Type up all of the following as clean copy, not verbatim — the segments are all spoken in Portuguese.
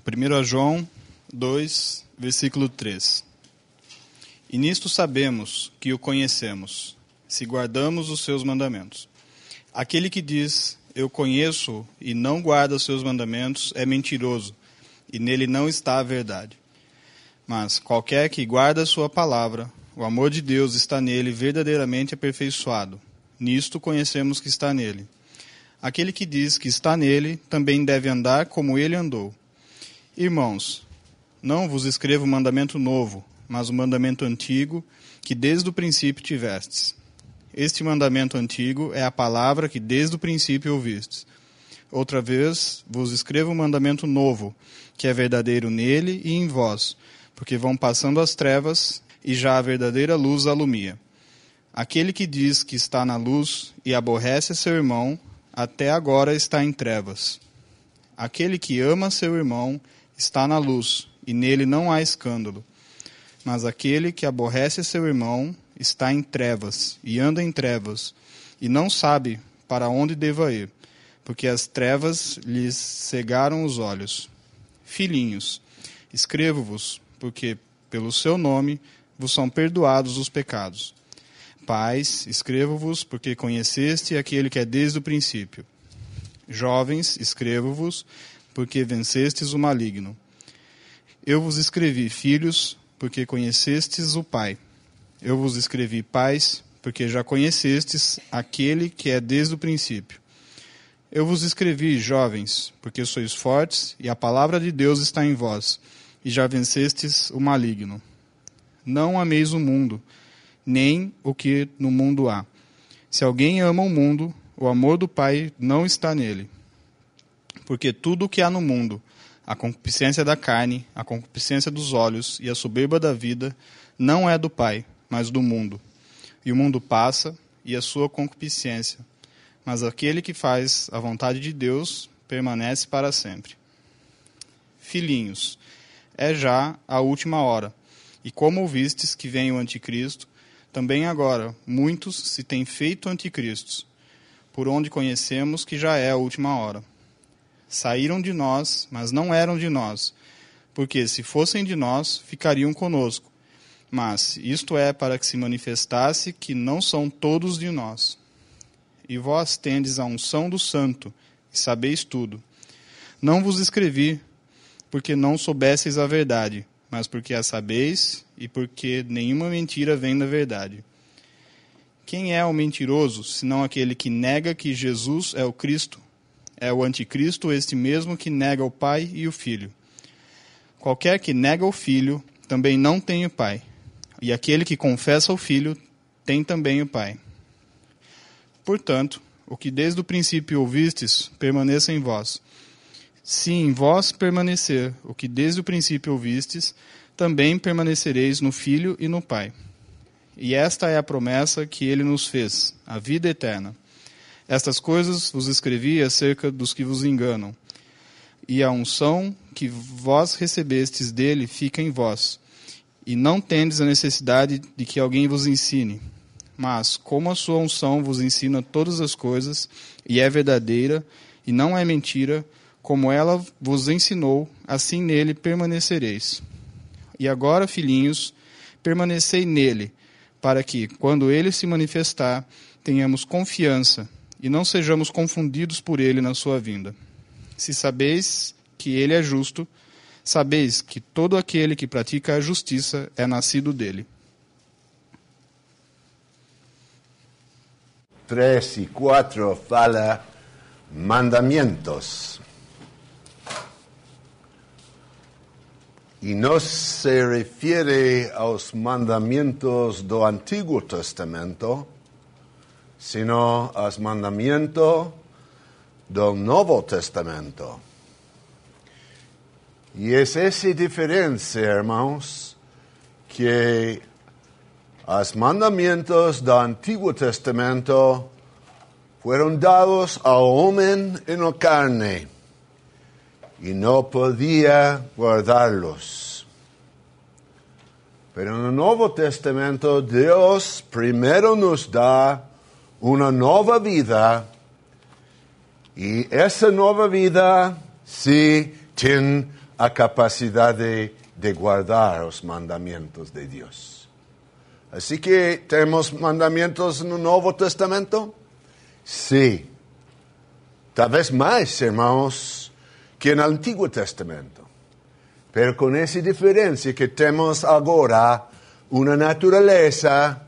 1 João 2, versículo 3. E nisto sabemos que o conhecemos, se guardamos os seus mandamentos. Aquele que diz, eu conheço e não guarda os seus mandamentos, é mentiroso, e nele não está a verdade. Mas qualquer que guarda a sua palavra, o amor de Deus está nele verdadeiramente aperfeiçoado. Nisto conhecemos que está nele. Aquele que diz que está nele, também deve andar como ele andou. Irmãos, não vos escrevo mandamento novo, mas o mandamento antigo, que desde o princípio tivestes. Este mandamento antigo é a palavra que desde o princípio ouvistes. Outra vez vos escrevo um mandamento novo, que é verdadeiro nele e em vós, porque vão passando as trevas e já a verdadeira luz alumia. Aquele que diz que está na luz e aborrece seu irmão, até agora está em trevas. Aquele que ama seu irmão está na luz, e nele não há escândalo. Mas aquele que aborrece seu irmão está em trevas, e anda em trevas, e não sabe para onde deva ir, porque as trevas lhes cegaram os olhos. Filhinhos, escrevo-vos, porque pelo seu nome vos são perdoados os pecados. Pais, escrevo-vos, porque conheceste aquele que é desde o princípio. Jovens, escrevo-vos, porque vencestes o maligno. Eu vos escrevi, filhos, porque conhecestes o Pai. Eu vos escrevi, pais, porque já conhecestes aquele que é desde o princípio. Eu vos escrevi, jovens, porque sois fortes, e a palavra de Deus está em vós, e já vencestes o maligno. Não ameis o mundo, nem o que no mundo há. Se alguém ama o mundo, o amor do Pai não está nele. Porque tudo o que há no mundo, a concupiscência da carne, a concupiscência dos olhos e a soberba da vida, não é do Pai, mas do mundo. E o mundo passa, e a sua concupiscência. Mas aquele que faz a vontade de Deus permanece para sempre. Filhinhos, é já a última hora. E como ouvistes que vem o anticristo, também agora muitos se têm feito anticristos, por onde conhecemos que já é a última hora. Saíram de nós, mas não eram de nós, porque se fossem de nós, ficariam conosco. Mas isto é para que se manifestasse que não são todos de nós. E vós tendes a unção do Santo, e sabeis tudo. Não vos escrevi, porque não soubesseis a verdade, mas porque a sabeis, e porque nenhuma mentira vem da verdade. Quem é o mentiroso, senão aquele que nega que Jesus é o Cristo? É o anticristo, este mesmo que nega o Pai e o Filho. Qualquer que nega o Filho, também não tem o Pai. E aquele que confessa o Filho, tem também o Pai. Portanto, o que desde o princípio ouvistes, permaneça em vós. Se em vós permanecer o que desde o princípio ouvistes, também permanecereis no Filho e no Pai. E esta é a promessa que ele nos fez, a vida eterna. Estas coisas vos escrevi acerca dos que vos enganam. E a unção que vós recebestes dele fica em vós. E não tendes a necessidade de que alguém vos ensine. Mas, como a sua unção vos ensina todas as coisas, e é verdadeira, e não é mentira, como ela vos ensinou, assim nele permanecereis. E agora, filhinhos, permanecei nele, para que, quando ele se manifestar, tenhamos confiança, e não sejamos confundidos por ele na sua vinda. Se sabeis que ele é justo, sabeis que todo aquele que pratica a justiça é nascido dele. 3 e 4 fala mandamentos. E não se refere aos mandamentos do Antigo Testamento, sino aos mandamentos do Novo Testamento. E é essa diferença, irmãos, que os mandamentos do Antigo Testamento foram dados ao homem na carne e não podia guardá-los. Mas no Novo Testamento, Deus primeiro nos dá uma nova vida, e essa nova vida se tem a capacidad de guardar los mandamientos de Dios. Así que, ¿tenemos mandamientos en el Nuevo Testamento? Sí. Tal vez más, hermanos, que en el Antiguo Testamento. Pero con esa diferencia que tenemos ahora una naturaleza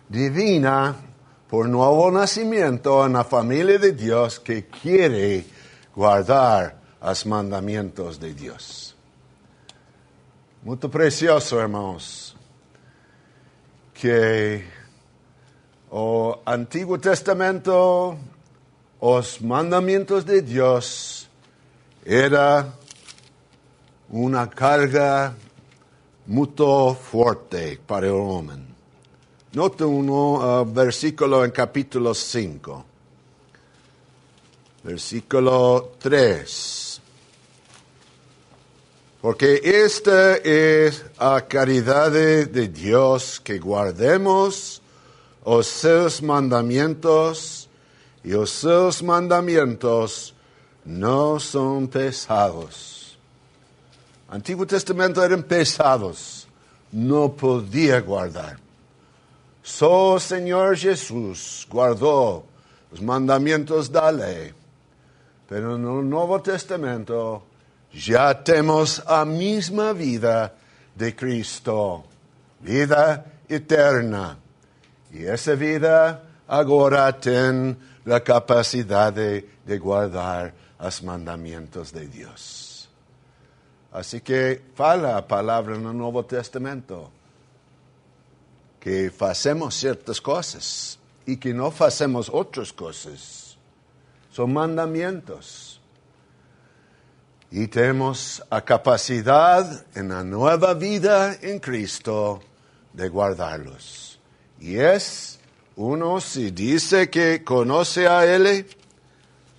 divina por nuevo nacimiento en la familia de Dios que quiere guardar los mandamientos de Dios. Muy precioso, hermanos, que el Antiguo Testamento, los mandamientos de Dios, era una carga muy fuerte para el hombre. Nota un versículo en capítulo 5. Versículo 3. Porque esta es la caridad de Dios, que guardemos los sus mandamientos, y los sus mandamientos no son pesados. Antiguo Testamento eran pesados, no podía guardar. Solo Señor Jesús guardó los mandamientos de la ley. Pero en el Nuevo Testamento ya tenemos la misma vida de Cristo, vida eterna. Y esa vida ahora tiene la capacidad de guardar los mandamientos de Dios. Así que fala la palabra en el Nuevo Testamento, que hacemos ciertas cosas y que no hacemos otras cosas. Son mandamientos. Y tenemos la capacidad en la nueva vida en Cristo de guardarlos. Y uno si dice que conoce a Él,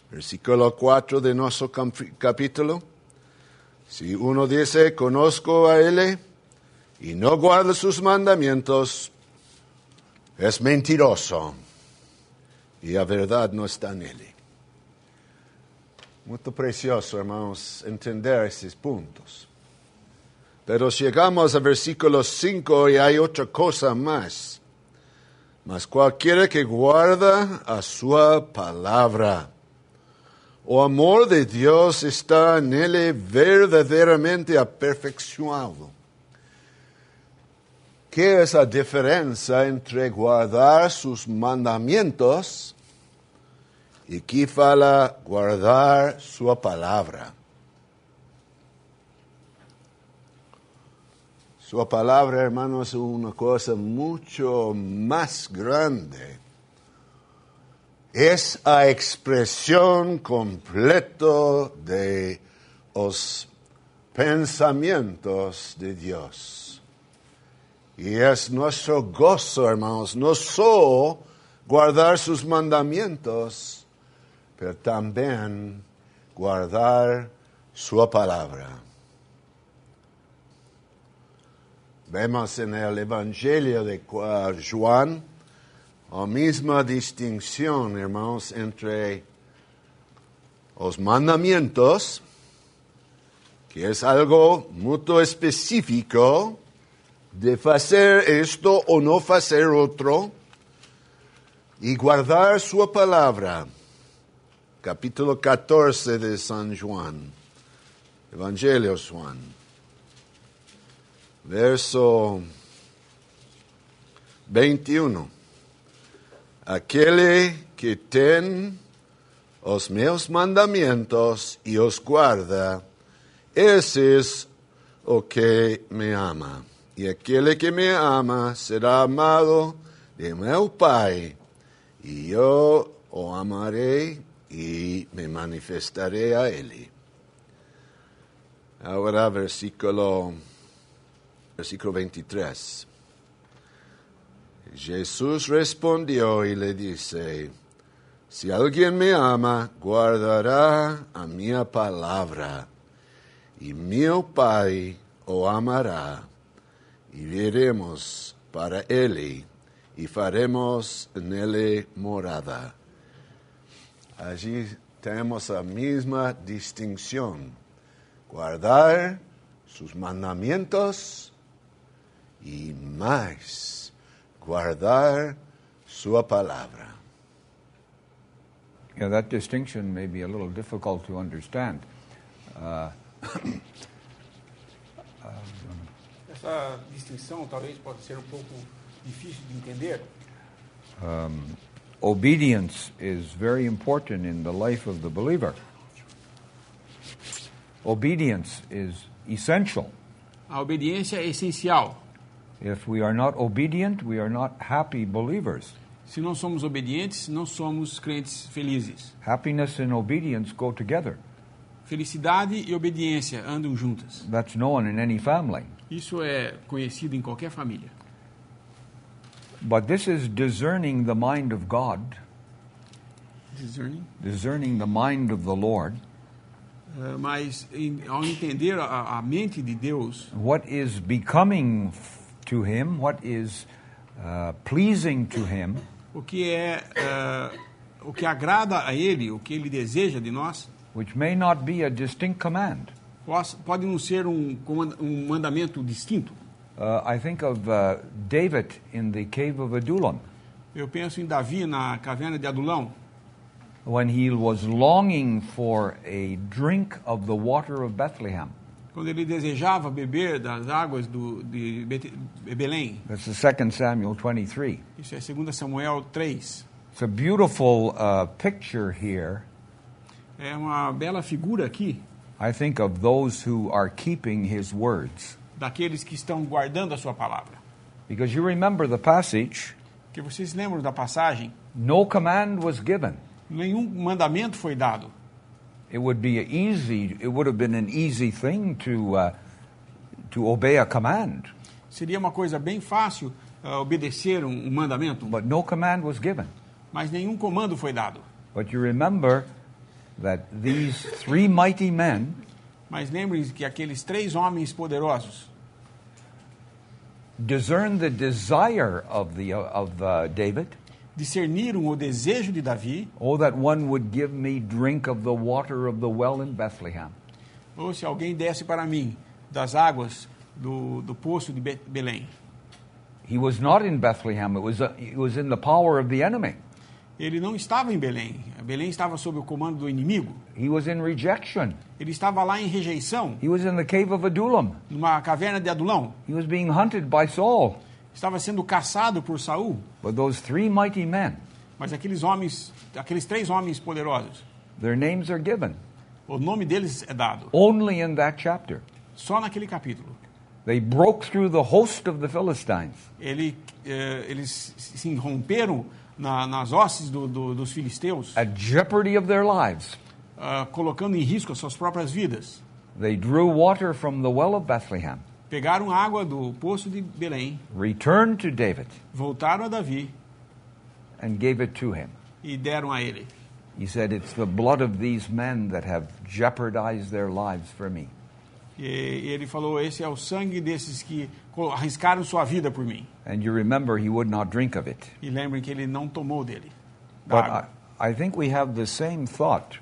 versículo 4 de nuestro capítulo, si uno dice conozco a Él y no guarda sus mandamientos, es mentiroso y la verdad no está en Él. Muy precioso, hermanos, entender esos puntos. Pero llegamos al versículo 5 y hay otra cosa más. Mas cualquiera que guarda a su palabra, o amor de Dios está en él verdaderamente aperfeccionado. ¿Qué es la diferencia entre guardar sus mandamientos y aquí fala guardar su palabra? Su palabra, hermanos, es una cosa mucho más grande. Es la expresión completa de los pensamientos de Dios. Y es nuestro gozo, hermanos, no solo guardar sus mandamientos, pero también guardar su palabra. Vemos en el Evangelio de Juan la misma distinción, hermanos, entre los mandamientos, que es algo muy específico, de hacer esto o no hacer otro, y guardar su palabra. Capítulo 14 de San Juan, Evangelio Juan. Verso 21. Aquel que tiene los meus mandamientos y os guarda, ese es el que me ama. Y aquel que me ama será amado de meu Pai, y yo o amaré y me manifestaré a él. Ahora versículo 23. Jesús respondió y le dice, si alguien me ama, guardará a mi palabra, y mi Pai o amará, y veremos para él, y faremos en él morada. Allí tenemos la misma distinción. guardar sus mandamientos y más, guardar su palabra. Yeah, that distinction may be a little difficult to understand. Essa distinção talvez pode ser um pouco difícil de entender. Obedience is very important in the life of the believer. Obedience is essential. A obediência é essencial. If we are not obedient, we are not happy believers. Se não somos obedientes, não somos crentes felizes. Happiness and obedience go together. Felicidade e obediência andam juntas. That's known in any family. Isso é conhecido em qualquer família. But this is discerning the mind of God, discerning the mind of the Lord. Mas ao entender a mente de Deus, What is becoming to Him, what is pleasing to Him, o que agrada a Ele, o que Ele deseja de nós, which may not be a distinct command. pode não ser um mandamento distinto. I think of David in the cave of Adullam, Eu penso em Davi na caverna de Adulão, when he was longing for a drink of the water of Bethlehem. quando ele desejava beber das águas de Belém. That's the 2 Samuel 23. Isso é 2 Samuel 3. It's a beautiful picture here, É uma bela figura aqui I think, of those who are keeping his words. daqueles que estão guardando a sua palavra. Because you remember the passage, Porque vocês lembram da passagem? no command was given. Nenhum mandamento foi dado. It would have been an easy thing to obey a command, Seria uma coisa bem fácil obedecer um mandamento, but no command was given. mas nenhum comando foi dado. But you remember that these three mighty men Mas lembrem-se que aqueles 3 homens poderosos discerned the desire of David. discerniram o desejo de Davi, Oh, that one would give me drink of the water of the well in Bethlehem. ou se alguém desse para mim das águas do poço de Belém. He was not in Bethlehem. It was in the power of the enemy. Ele não estava em Belém. Belém estava sob o comando do inimigo. He was in rejection. Ele estava lá em rejeição, He was in the cave of Adullam. numa caverna de Adulão. He was being hunted by Saul. Estava sendo caçado por Saul. But those three mighty men, Mas aqueles 3 homens poderosos, their names are given o nome deles é dado. only in that chapter. Só naquele capítulo. They broke through the host of the Philistines. Eles se romperam nas hostes dos filisteus, At jeopardy of their lives, colocando em risco as suas próprias vidas. they drew water from the well of Bethlehem, Pegaram água do poço de Belém, returned to David, voltaram a Davi and gave it to him. e deram a ele. He said, "It's the blood of these men that have jeopardized their lives for me." E ele falou, esse é o sangue desses que arriscaram sua vida por mim. And you remember he would not drink of it. E lembrem que ele não tomou dele. Da But água. I think we have the same thought.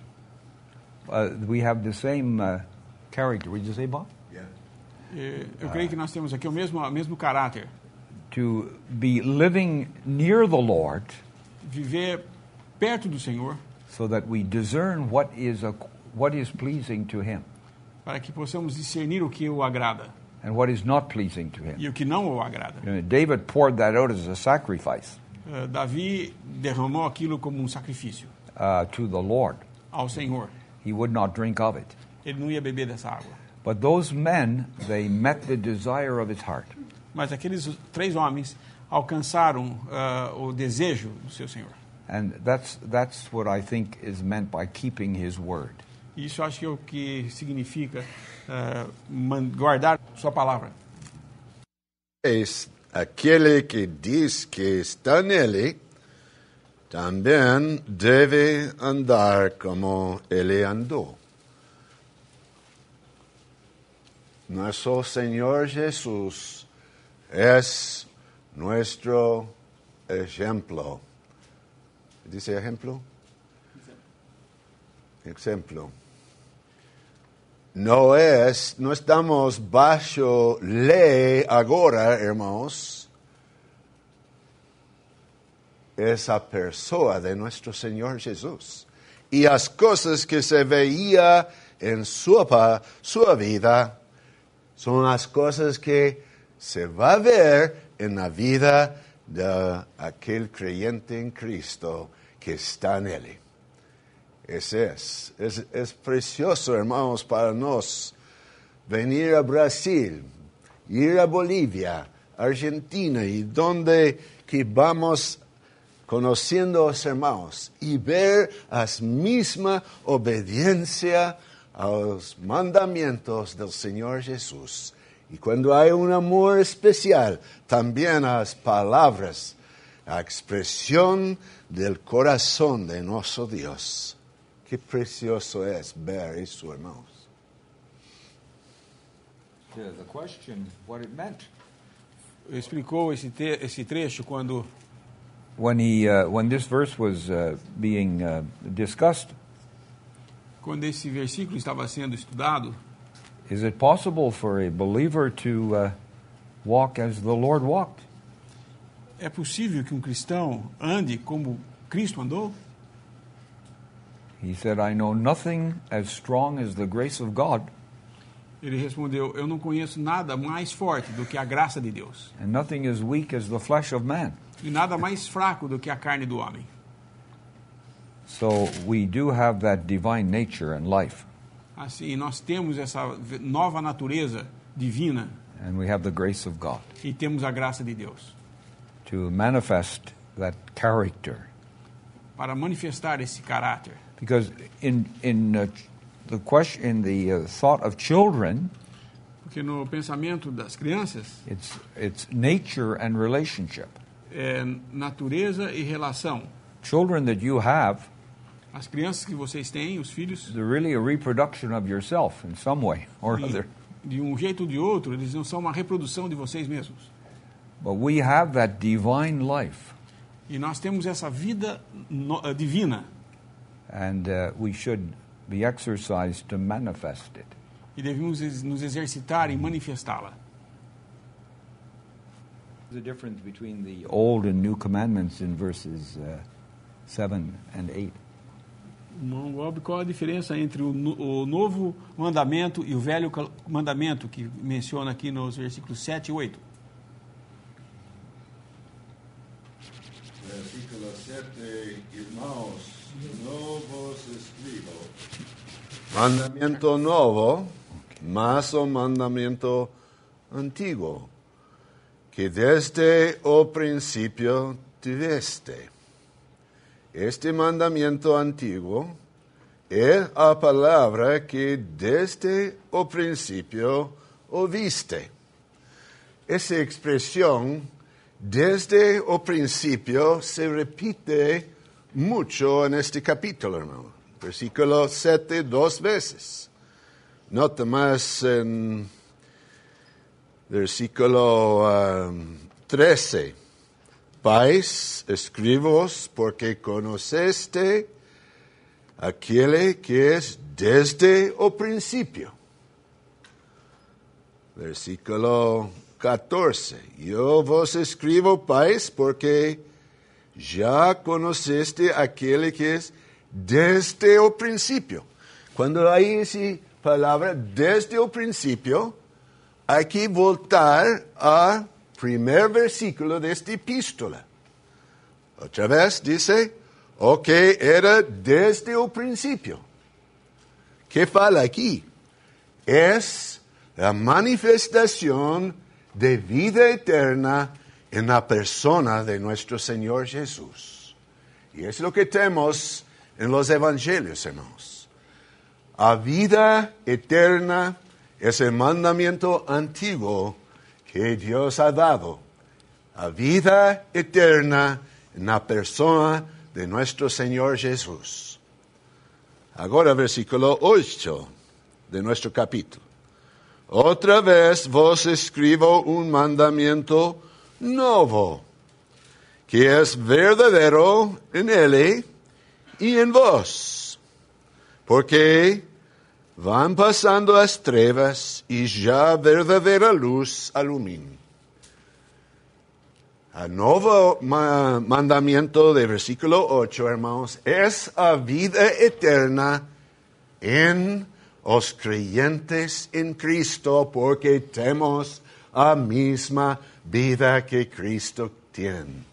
We have the same character. Would you say, Bob? Eu creio que nós temos aqui o mesmo caráter. To be living near the Lord Viver perto do Senhor, so that we discern what is pleasing to Him para que possamos discernir o que o agrada and what is not pleasing to Him. e o que não o agrada. David poured that out as a sacrifice Davi derramou aquilo como um sacrifício to the Lord. ao Senhor. He would not drink of it. Ele não ia beber dessa água. But those men, they met the desire of his heart. Mas aqueles 3 homens alcançaram o desejo do seu Senhor. And that's what I think is meant by keeping His word. Isso acho que é o que significa guardar sua palavra. Es aquele que diz que está nele, también debe andar como ele andó. Nuestro Señor Jesús es nuestro ejemplo. ¿Dice ejemplo? Ejemplo. no estamos bajo ley ahora, hermanos. Es a persona de nuestro Señor Jesús. Y las cosas que se veía en su vida son las cosas que se va a ver en la vida de aquel creyente en Cristo que está en Él. Ese es precioso, hermanos, para nos venir a Brasil, ir a Bolivia, Argentina y donde que vamos conociendo a los hermanos y ver la misma obediencia a los mandamientos del Señor Jesús. Y cuando hay un amor especial, también a las palabras, la expresión del corazón de nuestro Dios. Qué precioso es ver eso, hermanos. The question, what it meant. Explicou esse trecho quando When this verse was being discussed, esse versículo estava sendo estudado. is it possible for a believer to walk as the Lord walked? É possível que um cristão ande como Cristo andou? He said, I know nothing as strong as the grace of God, Ele respondeu: eu não conheço nada mais forte do que a graça de Deus, and nothing as weak as the flesh of man. e nada mais fraco do que a carne do homem. So we do have that divine nature and life, Assim, nós temos essa nova natureza divina and we have the grace of God e temos a graça de Deus to manifest that character. para manifestar esse caráter. Because in the question, in the thought of children, Porque no pensamento das crianças it's nature and relationship. é natureza e relação. Children that you have, As crianças que vocês têm, os filhos, they're really a reproduction of yourself in some way or other. de um jeito ou de outro, eles não são uma reprodução de vocês mesmos. But we have that divine life, E nós temos essa vida divina and we should be exercised to manifest it. e devemos nos exercitar em manifestá-la. There's a difference between the old and new commandments in verses 7 and 8. Irmão Bob, qual a diferença entre o novo mandamento e o velho mandamento que menciona aqui nos versículos 7 e 8? Versículo 7, irmãos, no vos escribo mandamiento nuevo, mas o mandamiento antiguo, que desde o principio tuviste. Este mandamiento antiguo es la palabra que desde o principio oíste. Esa expresión, desde o principio, se repite mucho en este capítulo, hermano. Versículo 7, 2 veces. Nota más en versículo 13. Pais, escribos, porque conoceste aquel que es desde o principio. Versículo 14. Yo vos escribo, pais, porque ya conoceste aquel que es desde o principio. Cuando hay esa palabra desde o principio, hay que voltar a primer versículo de esta epístola. Otra vez dice, que era desde el principio. ¿Qué fala aquí? Es la manifestación de vida eterna en la persona de nuestro Señor Jesús. Y es lo que tenemos en los evangelios, hermanos. La vida eterna es el mandamiento antiguo que Dios ha dado, a vida eterna en la persona de nuestro Señor Jesús. Ahora versículo 8 de nuestro capítulo. Otra vez vos escribo un mandamiento nuevo, que es verdadero en él y en vos, porque Van passando as trevas e já a verdadeira luz ilumina. El nuevo mandamiento de versículo 8, hermanos, es a vida eterna en los creyentes en Cristo, porque tenemos la misma vida que Cristo tiene.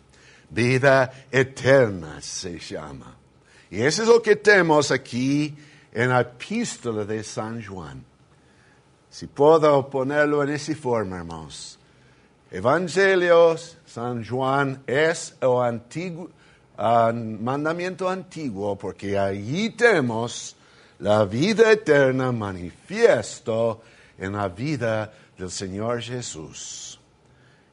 Vida eterna se llama. Y eso es lo que tenemos aquí en la epístola de San Juan. Si puedo ponerlo en esa forma, hermanos. Evangelios, San Juan es el mandamiento antiguo, porque allí tenemos la vida eterna manifiesto en la vida del Señor Jesús.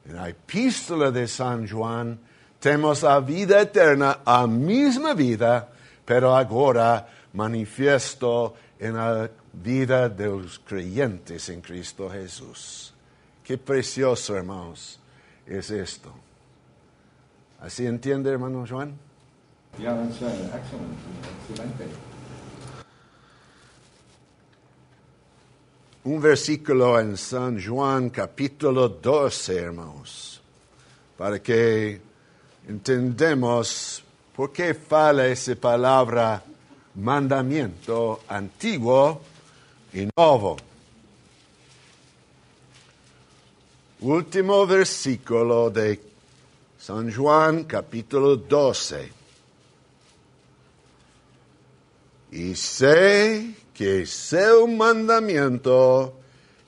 En la epístola de San Juan tenemos la vida eterna, la misma vida, pero ahora manifiesto en la vida de los creyentes en Cristo Jesús. Qué precioso, hermanos, es esto. ¿Así entiende, hermano Juan? Yeah, that's excellent. Excelente. Un versículo en San Juan capítulo 12, hermanos, para que entendamos por qué fala esa palabra mandamiento antiguo y nuevo. Último versículo de San Juan capítulo 12. Y sé que su mandamiento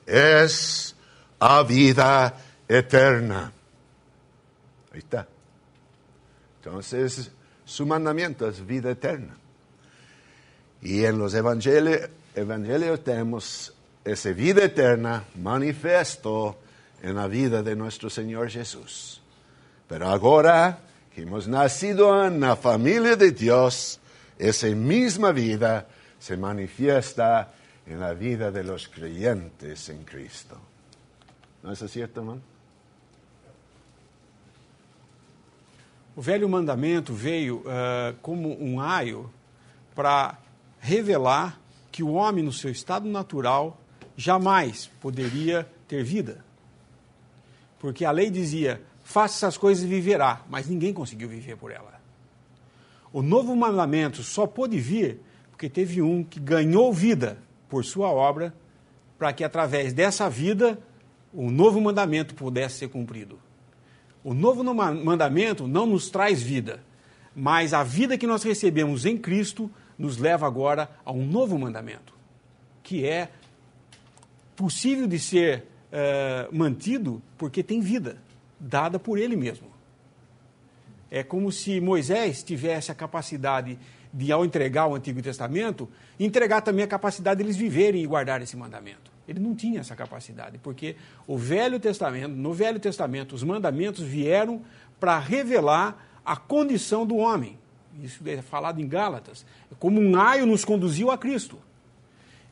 es la vida eterna. Ahí está. Entonces, su mandamiento es vida eterna. Y en los evangelios tenemos esa vida eterna manifiesto en la vida de nuestro Señor Jesús. Pero ahora que hemos nacido en la familia de Dios, esa misma vida se manifiesta en la vida de los creyentes en Cristo. ¿No es cierto, hermano? O velho mandamento veio como um aio para revelar que o homem, no seu estado natural, jamais poderia ter vida. Porque a lei dizia, faça essas coisas e viverá, mas ninguém conseguiu viver por ela. O novo mandamento só pôde vir porque teve um que ganhou vida por sua obra, para que através dessa vida o novo mandamento pudesse ser cumprido. O novo mandamento não nos traz vida, mas a vida que nós recebemos em Cristo nos leva agora a um novo mandamento, que é possível de ser mantido porque tem vida, dada por Ele mesmo. É como se Moisés tivesse a capacidade de, ao entregar o Antigo Testamento, entregar também a capacidade de eles viverem e guardar esse mandamento. Ele não tinha essa capacidade, porque no Velho Testamento, os mandamentos vieram para revelar a condição do homem. Isso é falado em Gálatas. Como um aio nos conduziu a Cristo.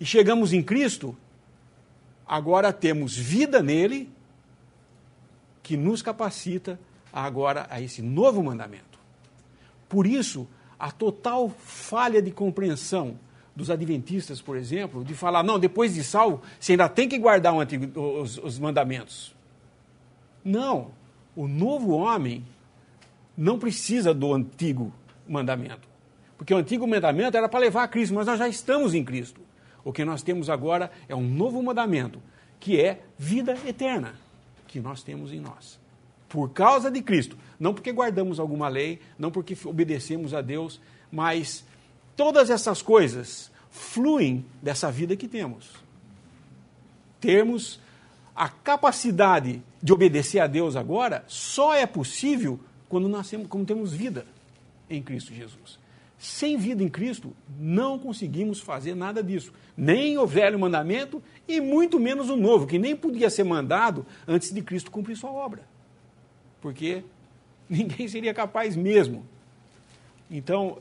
E chegamos em Cristo, agora temos vida nele, que nos capacita agora a esse novo mandamento. Por isso, a total falha de compreensão dos adventistas, por exemplo, de falar, não, depois de salvo, você ainda tem que guardar os mandamentos. Não, o novo homem não precisa do antigo mandamento. Porque o antigo mandamento era para levar a Cristo, mas nós já estamos em Cristo. O que nós temos agora é um novo mandamento, que é vida eterna, que nós temos em nós. Por causa de Cristo. Não porque guardamos alguma lei, não porque obedecemos a Deus, mas todas essas coisas fluem dessa vida que temos. Termos a capacidade de obedecer a Deus agora só é possível quando temos vida em Cristo Jesus. Sem vida em Cristo, não conseguimos fazer nada disso. Nem o velho mandamento e muito menos o novo, que nem podia ser mandado antes de Cristo cumprir sua obra. Porque ninguém seria capaz mesmo. Então,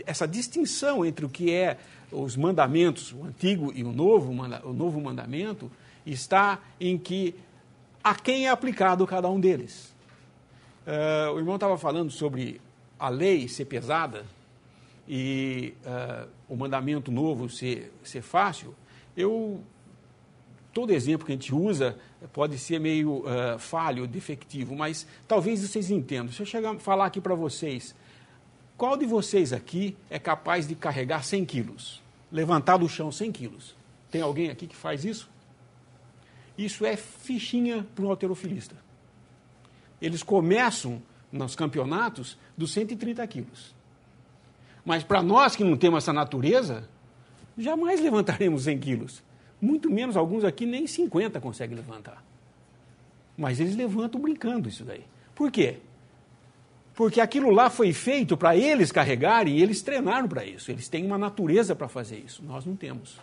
essa distinção entre o que é os mandamentos, o antigo e o novo mandamento, está em que a quem é aplicado cada um deles. O irmão estava falando sobre a lei ser pesada, e o mandamento novo ser fácil, todo exemplo que a gente usa pode ser meio falho, defectivo, mas talvez vocês entendam. Se eu falar aqui para vocês, qual de vocês aqui é capaz de carregar 100 quilos? Levantar do chão 100 quilos? Tem alguém aqui que faz isso? Isso é fichinha para um halterofilista. Eles começam nos campeonatos dos 130 quilos. Mas para nós que não temos essa natureza, jamais levantaremos 100 quilos. Muito menos, alguns aqui nem 50 conseguem levantar. Mas eles levantam brincando isso daí. Por quê? Porque aquilo lá foi feito para eles carregarem e eles treinaram para isso. Eles têm uma natureza para fazer isso. Nós não temos.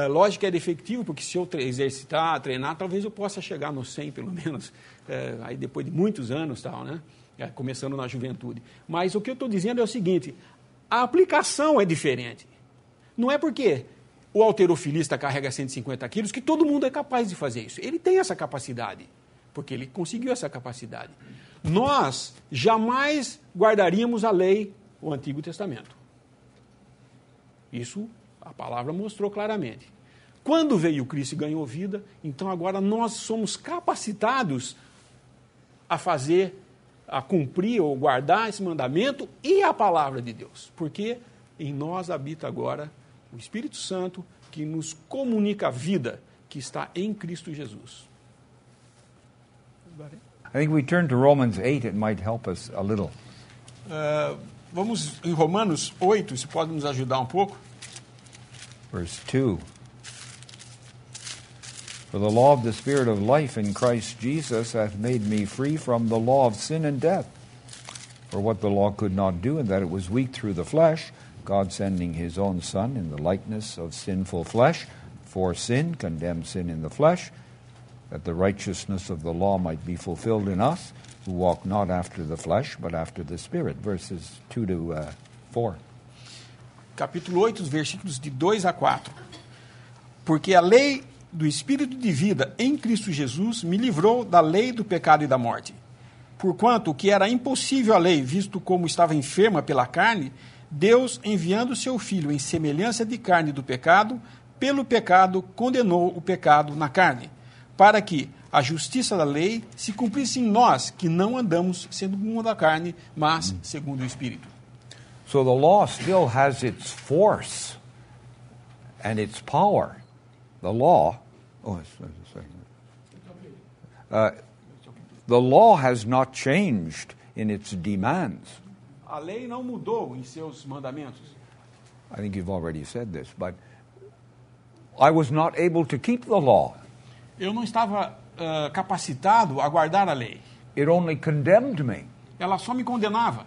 Lógico que é defectivo, porque se eu exercitar, treinar, talvez eu possa chegar no 100 pelo menos, aí depois de muitos anos, tal, né? Começando na juventude. Mas o que eu estou dizendo é o seguinte, a aplicação é diferente. Não é porque o halterofilista carrega 150 quilos que todo mundo é capaz de fazer isso. Ele tem essa capacidade, porque ele conseguiu essa capacidade. Nós jamais guardaríamos a lei, o Antigo Testamento. Isso a palavra mostrou claramente. Quando veio Cristo e ganhou vida, então agora nós somos capacitados a cumprir ou guardar esse mandamento e a palavra de Deus. Porque em nós habita agora o Espírito Santo que nos comunica a vida que está em Cristo Jesus. I think we turn to Romans 8, it might help us a little. Vamos em Romanos 8, isso pode nos ajudar um pouco. Verse 2. For the law of the Spirit of life in Christ Jesus hath made me free from the law of sin and death. For what the law could not do, in that it was weak through the flesh, God sending his own Son in the likeness of sinful flesh, for sin, condemned sin in the flesh, that the righteousness of the law might be fulfilled in us, who walk not after the flesh, but after the Spirit. Verses 2 to 4. Capítulo 8, versículos de 2 a 4. Porque a lei do Espírito de vida em Cristo Jesus me livrou da lei do pecado e da morte. Porquanto o que era impossível à lei, visto como estava enferma pela carne, Deus, enviando o seu Filho em semelhança de carne do pecado, pelo pecado condenou o pecado na carne, para que a justiça da lei se cumprisse em nós, que não andamos segundo a carne, mas segundo o Espírito. So the law still has its force and its power. The law, the law has not changed in its demands. A lei não mudou em seus mandamentos. I think you've already said this, but I was not able to keep the law. Eu não estava capacitado a guardar a lei. It only condemned me. Ela só me condenava.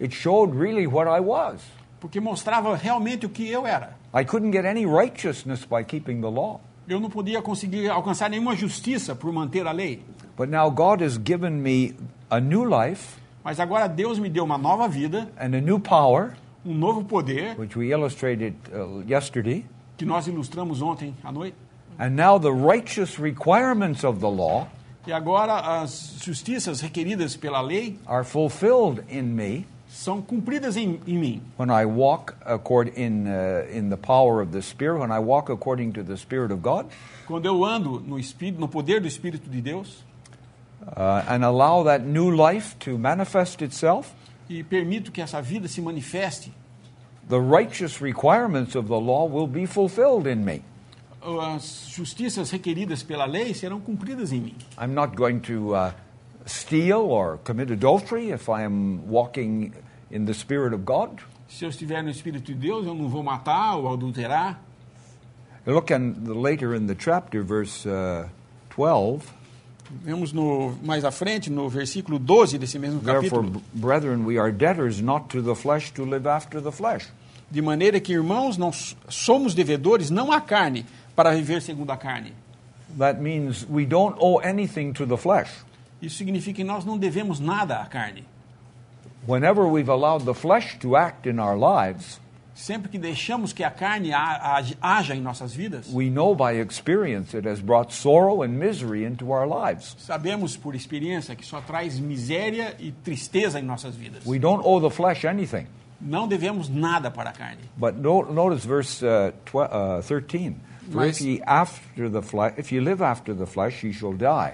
It showed really what I was. Porque mostrava realmente o que eu era. I couldn't get any righteousness by keeping the law. Eu não podia conseguir alcançar nenhuma justiça por manter a lei. But now God has given me a new life. Mas agora Deus me deu uma nova vida. And a new power. Novo poder. Which we illustrated yesterday. Que nós ilustramos ontem à noite. And now the righteous requirements of the law. E agora as justiças requeridas pela lei. Are fulfilled in me. São cumpridas em mim. When I walk in the power of the Spirit, when I walk according to the Spirit of God. Quando eu ando no Espírito, no poder do Espírito de Deus. And allow that new life to manifest itself. E permito que essa vida se manifeste. The righteous requirements of the law will be fulfilled in me. As justiças requeridas pela lei serão cumpridas em mim. I'm not going to steal or commit adultery if I am walking in the Spirit of God. Se eu estiver no Espírito de Deus, eu não vou matar ou adulterar. Look later in the chapter, verse 12. Vemos mais à frente, no versículo 12 desse mesmo capítulo. Therefore, brethren, we are debtors not to the flesh to live after the flesh. De maneira que, irmãos, não somos devedores, não à carne, para viver segundo a carne. That means we don't owe anything to the flesh. Isso significa que nós não devemos nada à carne. Whenever we've allowed the flesh to act in our lives, sempre que deixamos que a carne haja em nossas vidas, we know by experience it has brought sorrow and misery into our lives. Sabemos por experiência que só traz miséria e tristeza em nossas vidas. We don't owe the flesh anything. Não devemos nada para a carne. But notice verse 13. For Mas- if you live after the flesh, ye shall die.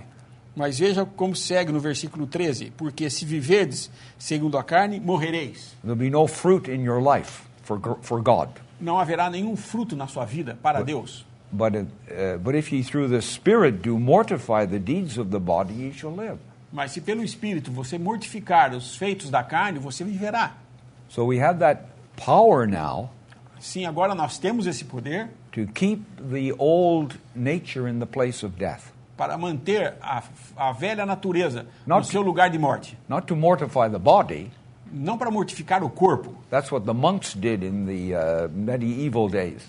Mas veja como segue no versículo 13. Porque se viverdes segundo a carne, morrereis. There'll be no fruit in your life for God. Não haverá nenhum fruto na sua vida para Deus. But if ye through the Spirit do mortify the deeds of the body, ye shall live. Mas se pelo Espírito você mortificar os feitos da carne, você viverá. So we have that power now Sim, agora nós temos esse poder to keep the old nature in the place of death. para manter a velha natureza no Not- seu lugar de morte. Not to mortify the body. Não para mortificar o corpo. That's what the monks did in the medieval days.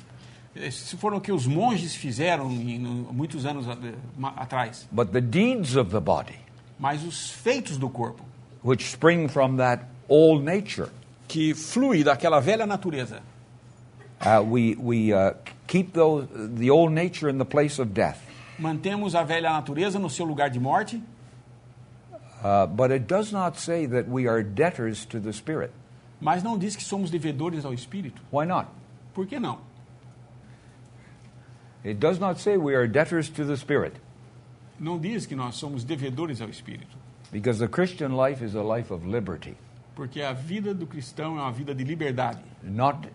Isso foram o que os monges fizeram muitos anos atrás. But the deeds of the body, Mas os feitos do corpo, which spring from that old nature, que flui daquela velha natureza, we keep the old nature in the place of death. mantemos a velha natureza no seu lugar de morte, But it does not say that we are debtors to the Spirit. mas não diz que somos devedores ao Espírito. Why not? Por que não? It does not say we are debtors to the Spirit, Não diz que nós somos devedores ao Espírito. because the Christian life is a life of liberty, Porque a vida do cristão é uma vida de liberdade, not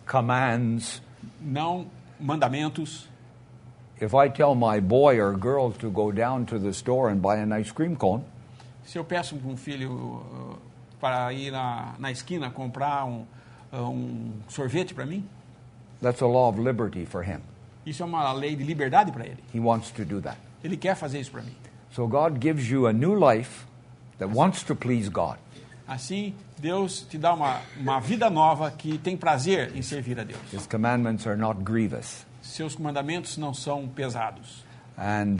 commands. não mandamentos. If I tell my boy or girl to go down to the store and buy an ice cream cone, Se eu peço para um filho para ir na esquina comprar um sorvete para mim, that's a law of liberty for him. isso é uma lei de liberdade para ele. He wants to do that. Ele quer fazer isso para mim. So God gives you a new life that wants to please God. Assim, Deus te dá uma vida nova que tem prazer em servir a Deus. His commandments are not grievous. Seus mandamentos não são pesados. And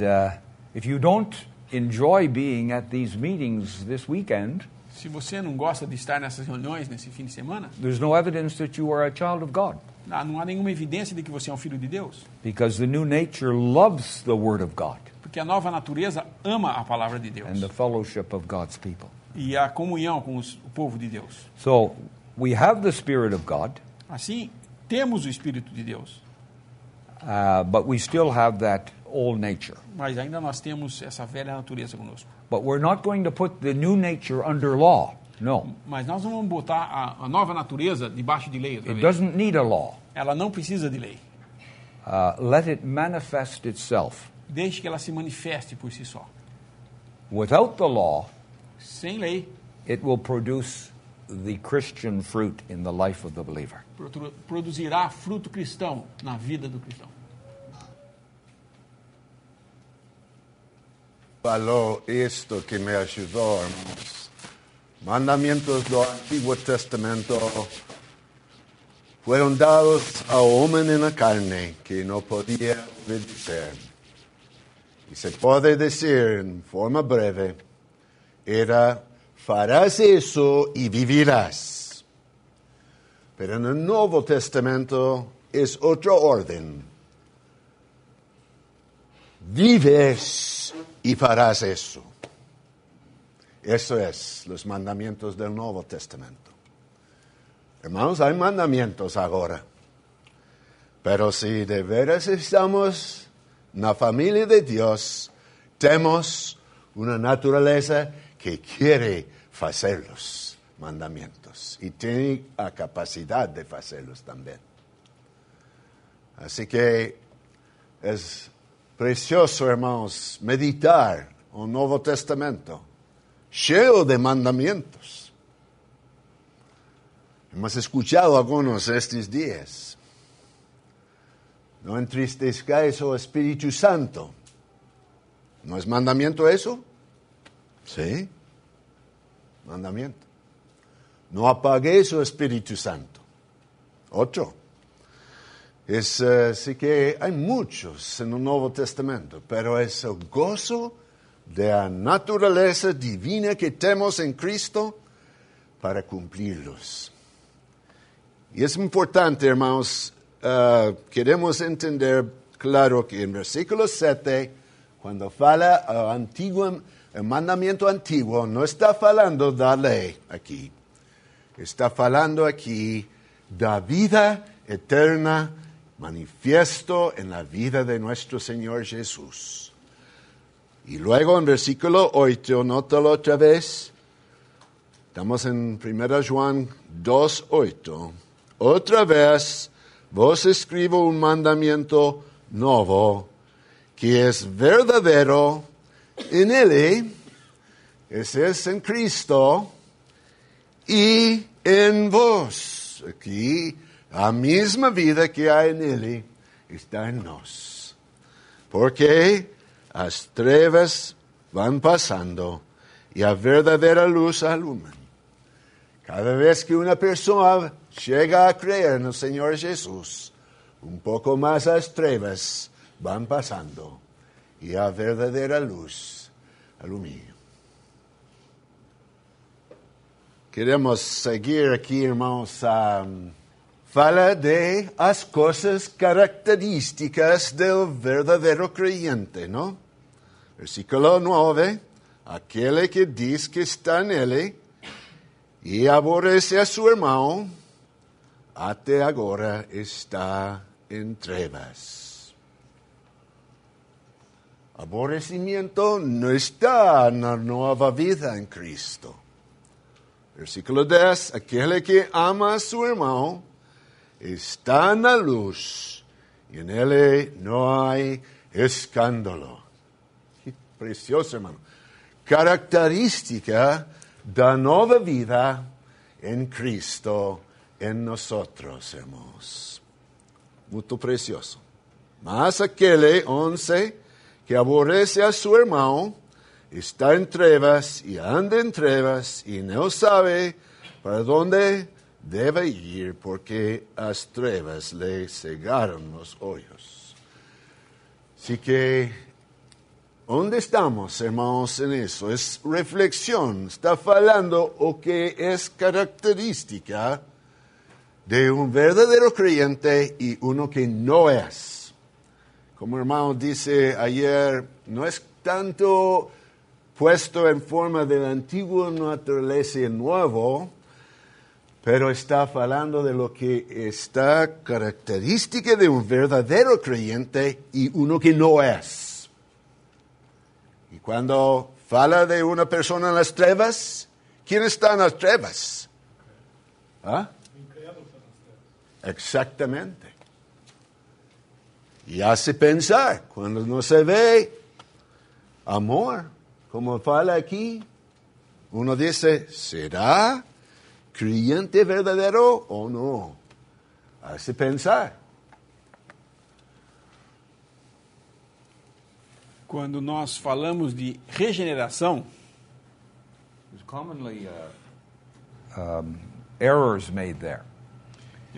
if you don't enjoy being at these meetings this weekend, Se você não gosta de estar nessas reuniões nesse fim de semana, there's no evidence that you are a child of God, não há nenhuma evidência de que você é um filho de Deus. because the new nature loves the Word of God Porque a nova natureza ama a palavra de Deus and the fellowship of God's people. e a comunhão com o povo de Deus. So we have the Spirit of God, Assim, temos o Espírito de Deus, but we still have that old nature. mas ainda nós temos essa velha natureza conosco. But we're not going to put the new nature under law. No. Mas nós não vamos botar a nova natureza debaixo de lei outra It vez. doesn't need a law. Ela não precisa de lei. Let it manifest itself. Deixe que ela se manifeste por si só. Without the law, Sem lei, it will produce the Christian fruit in the life of the believer. produzirá fruto cristão na vida do cristão. Falou esto que me ayudó, hermanos. Mandamientos do Antiguo Testamento fueron dados a hombre en la carne que no podía obedecer. Y se puede decir en forma breve, era, farás eso y vivirás. Pero en el Nuevo Testamento es otro orden. Vives y farás eso. Eso es los mandamientos del Nuevo Testamento. Hermanos, hay mandamientos ahora. Pero si de veras estamos en la familia de Dios, tenemos una naturaleza que quiere hacer los mandamientos y tiene la capacidad de hacerlos también. Así que es precioso, hermanos, meditar el Nuevo Testamento, lleno de mandamientos. Hemos escuchado algunos estos días. No entristezcáis al Espíritu Santo. ¿No es mandamiento eso? Sí, mandamiento. No apaguéis al Espíritu Santo. Otro. Sí que hay muchos en el Nuevo Testamento, pero es el gozo de la naturaleza divina que tenemos en Cristo para cumplirlos. Y es importante, hermanos, queremos entender claro que en versículo 7, cuando fala el mandamiento antiguo, no está hablando de la ley aquí. está falando aquí da vida eterna manifiesto en la vida de nuestro Señor Jesús. Y luego en versículo 8, nótalo otra vez, estamos en 1 Juan 2:8. Otra vez vos escribo un mandamiento nuevo, que es verdadero en Él, ese es en Cristo, y en vos. Aquí, la misma vida que hay en Él está en nos. Porque las trevas van pasando y la verdadera luz alumbra. Cada vez que una persona llega a creer en el Señor Jesús, un poco más las trevas van pasando y la verdadera luz alumina. Queremos seguir aquí, hermanos, fala de las cosas características del verdadero creyente, ¿no? Versículo 9, aquel que dice que está en Él y aborrece a su hermano, até agora está en trevas. Aborrecimiento no está en la nueva vida en Cristo. Versículo 10, aquel que ama a su hermano está en la luz y en él no hay escándalo. Qué precioso, hermano. Característica de la nueva vida en Cristo en nosotros, hermanos. Muy precioso. Mas aquel 11 que aborrece a su hermano está en trevas y anda en trevas y no sabe para dónde debe ir porque las trevas le cegaron los ojos. Así que, ¿dónde estamos, hermanos, en eso? Es reflexión. Está hablando o que es característica de un verdadero creyente y uno que no es. Como hermano dice ayer, no es tanto puesto en forma de la antigua naturaleza y nuevo, pero está hablando de lo que está característica de un verdadero creyente y uno que no es. Y cuando habla de una persona en las trevas, ¿quién está en las trevas? ¿Ah? Exactamente. Y hace pensar, cuando no se ve amor, como fala aquí, uno dice, ¿será creyente verdadero o no? Hace pensar. Quando nós falamos de regeneração, There's commonly errors made there.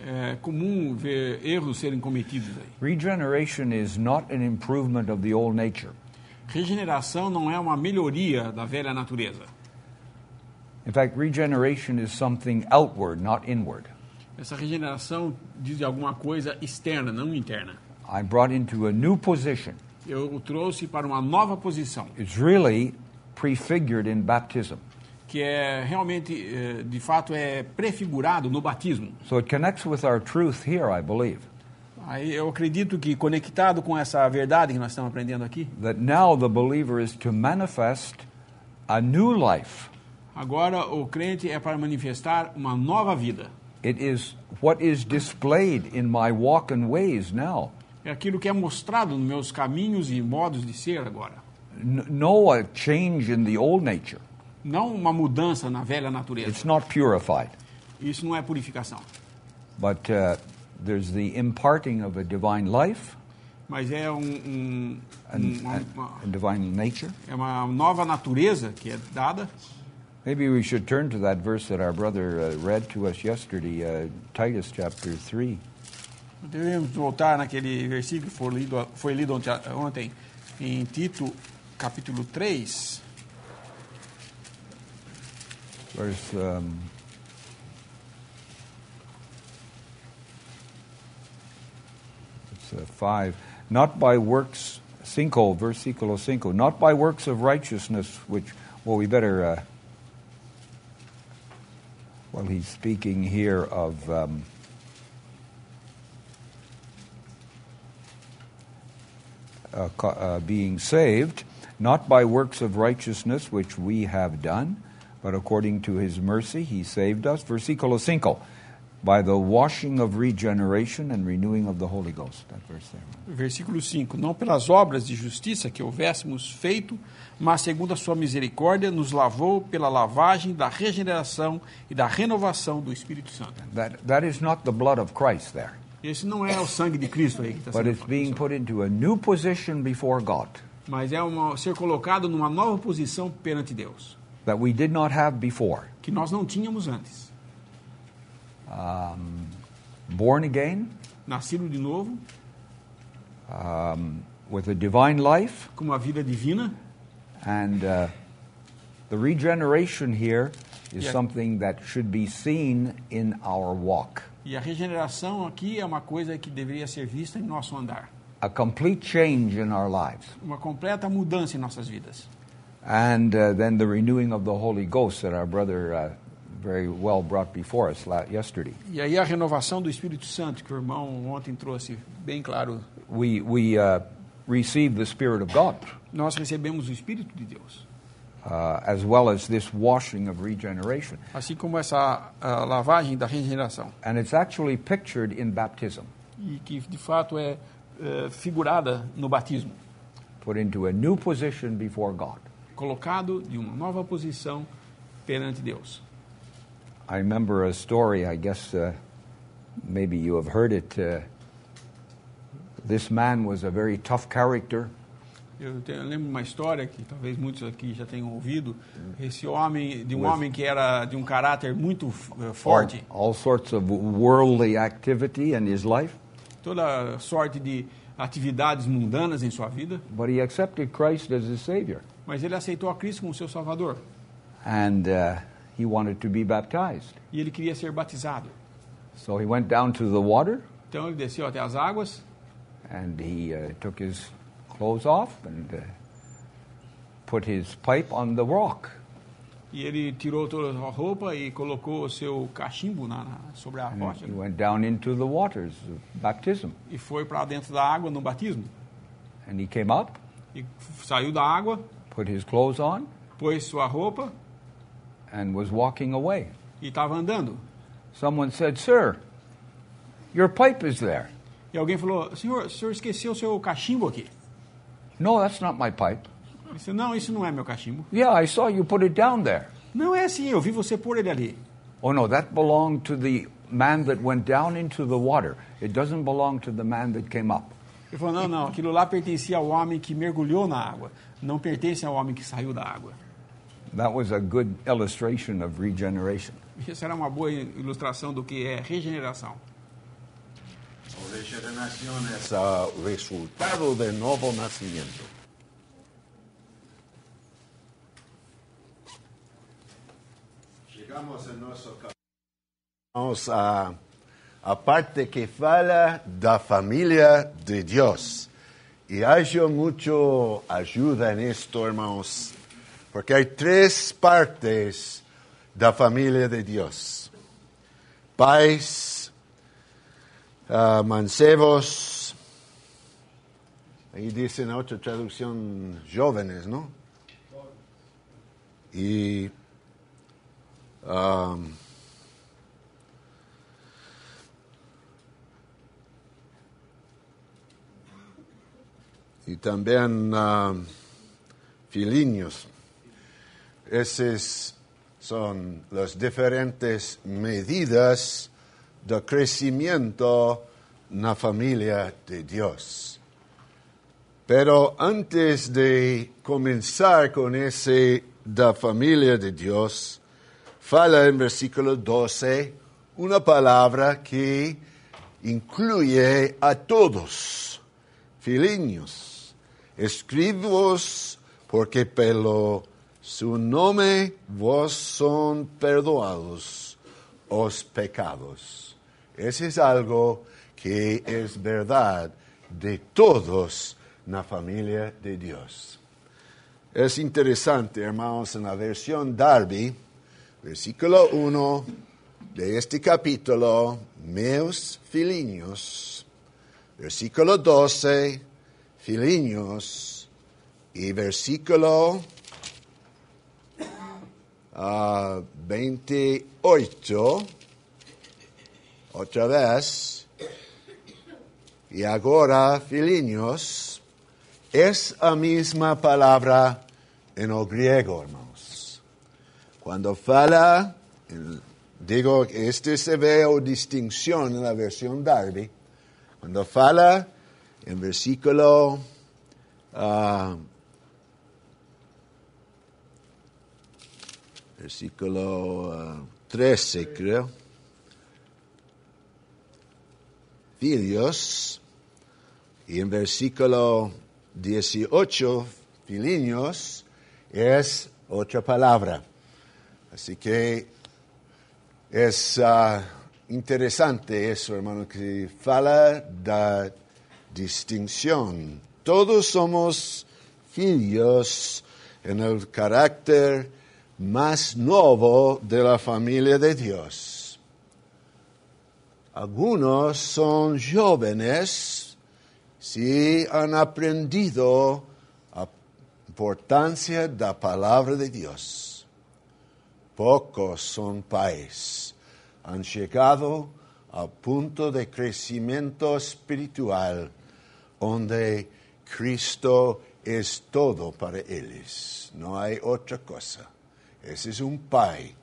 é comum ver erros serem cometidos aí. Regeneration is not an improvement of the old nature. Regeneração não é uma melhoria da velha natureza. In fact, regeneration is something outward, not inward. Essa regeneração diz de alguma coisa externa, não interna. I'm brought into a new position. Eu o trouxe para uma nova posição, It's really prefigured in baptism. que é realmente, de fato, é prefigurado no batismo. So it connects with our truth here, I believe, Aí eu acredito que, conectado com essa verdade que nós estamos aprendendo aqui, that now the believer is to manifest a new life. agora o crente é para manifestar uma nova vida. It is what is displayed in my walk and ways now. É aquilo que é mostrado nos meus caminhos e modos de ser agora. No a change in the old nature. Não uma mudança na velha natureza. It's not purified. Isso não é purificação. But there's the imparting of a divine life Mas é and a divine nature. é uma nova natureza que é dada. Maybe we should turn to that verse that our brother read to us yesterday, Titus chapter 3. Devemos voltar naquele versículo que foi lido ontem em Tito, capítulo 3. Verse 5. Not by works, versículo 5. Not by works of righteousness, which, well, we better Well, he's speaking here of being saved, not by works of righteousness which we have done, but according to his mercy he saved us. Versículo 5. By the washing of regeneration and renewing of the Holy Ghost. That verse there. Versículo 5. Não pelas obras de justiça que houvéssemos feito, mas segundo a sua misericórdia, nos lavou pela lavagem da regeneração e da renovação do Espírito Santo. That is not the blood of Christ there. Esse não é o sangue de Cristo aí que está But sendo it's being put into a new position before God mas é ser colocado numa nova posição perante Deus, that we did not have before. que nós não tínhamos antes. Born again, Nascido de novo, with a divine life, com uma vida divina, and the regeneration here is Yeah. something that should be seen in our walk. e a regeneração aqui é uma coisa que deveria ser vista em nosso andar. A complete change in our lives. Uma completa mudança em nossas vidas. And then the renewing of the Holy Ghost that our brother very well brought before us yesterday. E aí a renovação do Espírito Santo, que o irmão ontem trouxe bem claro. We receive the Spirit of God, Nós recebemos o Espírito de Deus. as well as this washing of regeneration. Assim como essa lavagem da regeneração. And it's actually pictured in baptism, E que de fato é figurada no batismo. put into a new position before God. Colocado de uma nova posição perante Deus. I remember a story, I guess maybe you have heard it. This man was a very tough character. Eu lembro uma história que talvez muitos aqui já tenham ouvido. Esse homem, de um homem que era de um caráter muito forte. All sorts of worldly activity in his life. Toda sorte de atividades mundanas em sua vida. But he accepted Christ as his Savior. Mas ele aceitou a Cristo como seu Salvador. And he wanted to be baptized. E ele queria ser batizado. So he went down to the water Então ele desceu até as águas. and he took his clothes off and put his pipe on the rock. E ele tirou toda a roupa e colocou o seu cachimbo sobre a And rocha. he went down into the waters of baptism. E foi para dentro da água no batismo. And he came up, E saiu da água, put his clothes on, pôs sua roupa and was walking away. e estava andando. Someone said, "Sir, your pipe is there." E alguém falou, o senhor esqueceu o seu cachimbo aqui. No, that's not my pipe. Ele disse, não, isso não é meu cachimbo. Yeah, I saw you put it down there. Não é assim, eu vi você pôr ele ali. Oh no, that belonged to the man that went down into the water. It doesn't belong to the man that came up. Ele falou, não, aquilo lá pertencia ao homem que mergulhou na água. Não pertence ao homem que saiu da água. That was a good illustration of regeneration. Essa era uma boa ilustração do que é regeneração. La regeneración es el resultado del nuevo nacimiento. Chegamos en nuestro capítulo. Vamos a parte que fala da familia de Dios. Y hay mucho ayuda en esto, hermanos, porque hay tres partes da familia de Dios. Pais, mancebos, ahí dice en otra traducción jóvenes, ¿no? Y también filiños. Esas son las diferentes medidas de crecimiento en la familia de Dios. Pero antes de comenzar con ese de familia de Dios, fala en versículo 12 una palabra que incluye a todos, filiños. Escribo-os porque pelo su nombre vos son perdoados os pecados. Ese es algo que es verdad de todos en la familia de Dios. Es interesante, hermanos, en la versión Darby, versículo 1, de este capítulo, meus filhinhos, versículo 12, filhinhos, y versículo 28, otra vez, y ahora, filhinhos, es la misma palabra en el griego, hermanos. Cuando fala, digo, se ve o distinción en la versión Darby, cuando fala en versículo 13, creo. Filios, y en versículo 18, filhinhos, es otra palabra. Así que es interesante eso, hermano, que fala da distinción. Todos somos filhos en el carácter más nuevo de la familia de Dios. Algunos son jóvenes si han aprendido la importancia de la palabra de Dios. Pocos son pais. Han llegado al punto de crecimiento espiritual donde Cristo es todo para ellos. No hay otra cosa. Ese es un pai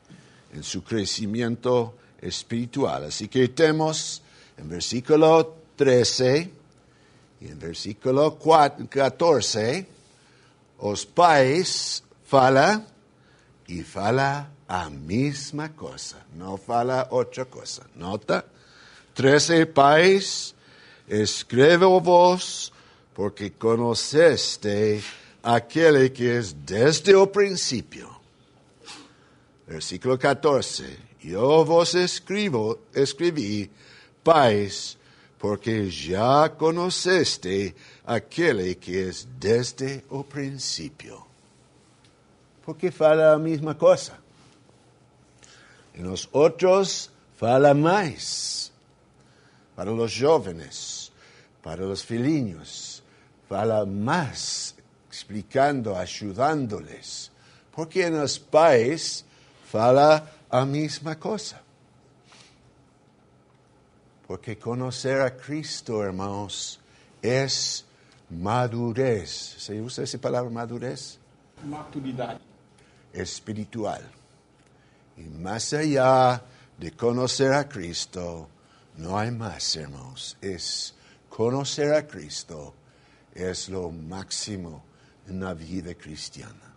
en su crecimiento espiritual. Así que tenemos en versículo 13 y en versículo 14, os pais fala y fala a misma cosa, no fala otra cosa. Nota, 13 pais, escribo vos porque conoceste aquel que es desde el principio. Versículo 14. Yo vos escribí, pais, porque ya conoceste aquel que es desde el principio. Porque fala la misma cosa. Y nosotros fala más. Para los jóvenes, para los filhinhos, fala más, explicando, ayudándoles. Porque en los pais fala la misma cosa. Porque conocer a Cristo, hermanos, es madurez. ¿Se usa esa palabra madurez? Maturidade. Espiritual. Y más allá de conocer a Cristo, no hay más, hermanos. Es conocer a Cristo es lo máximo en la vida cristiana.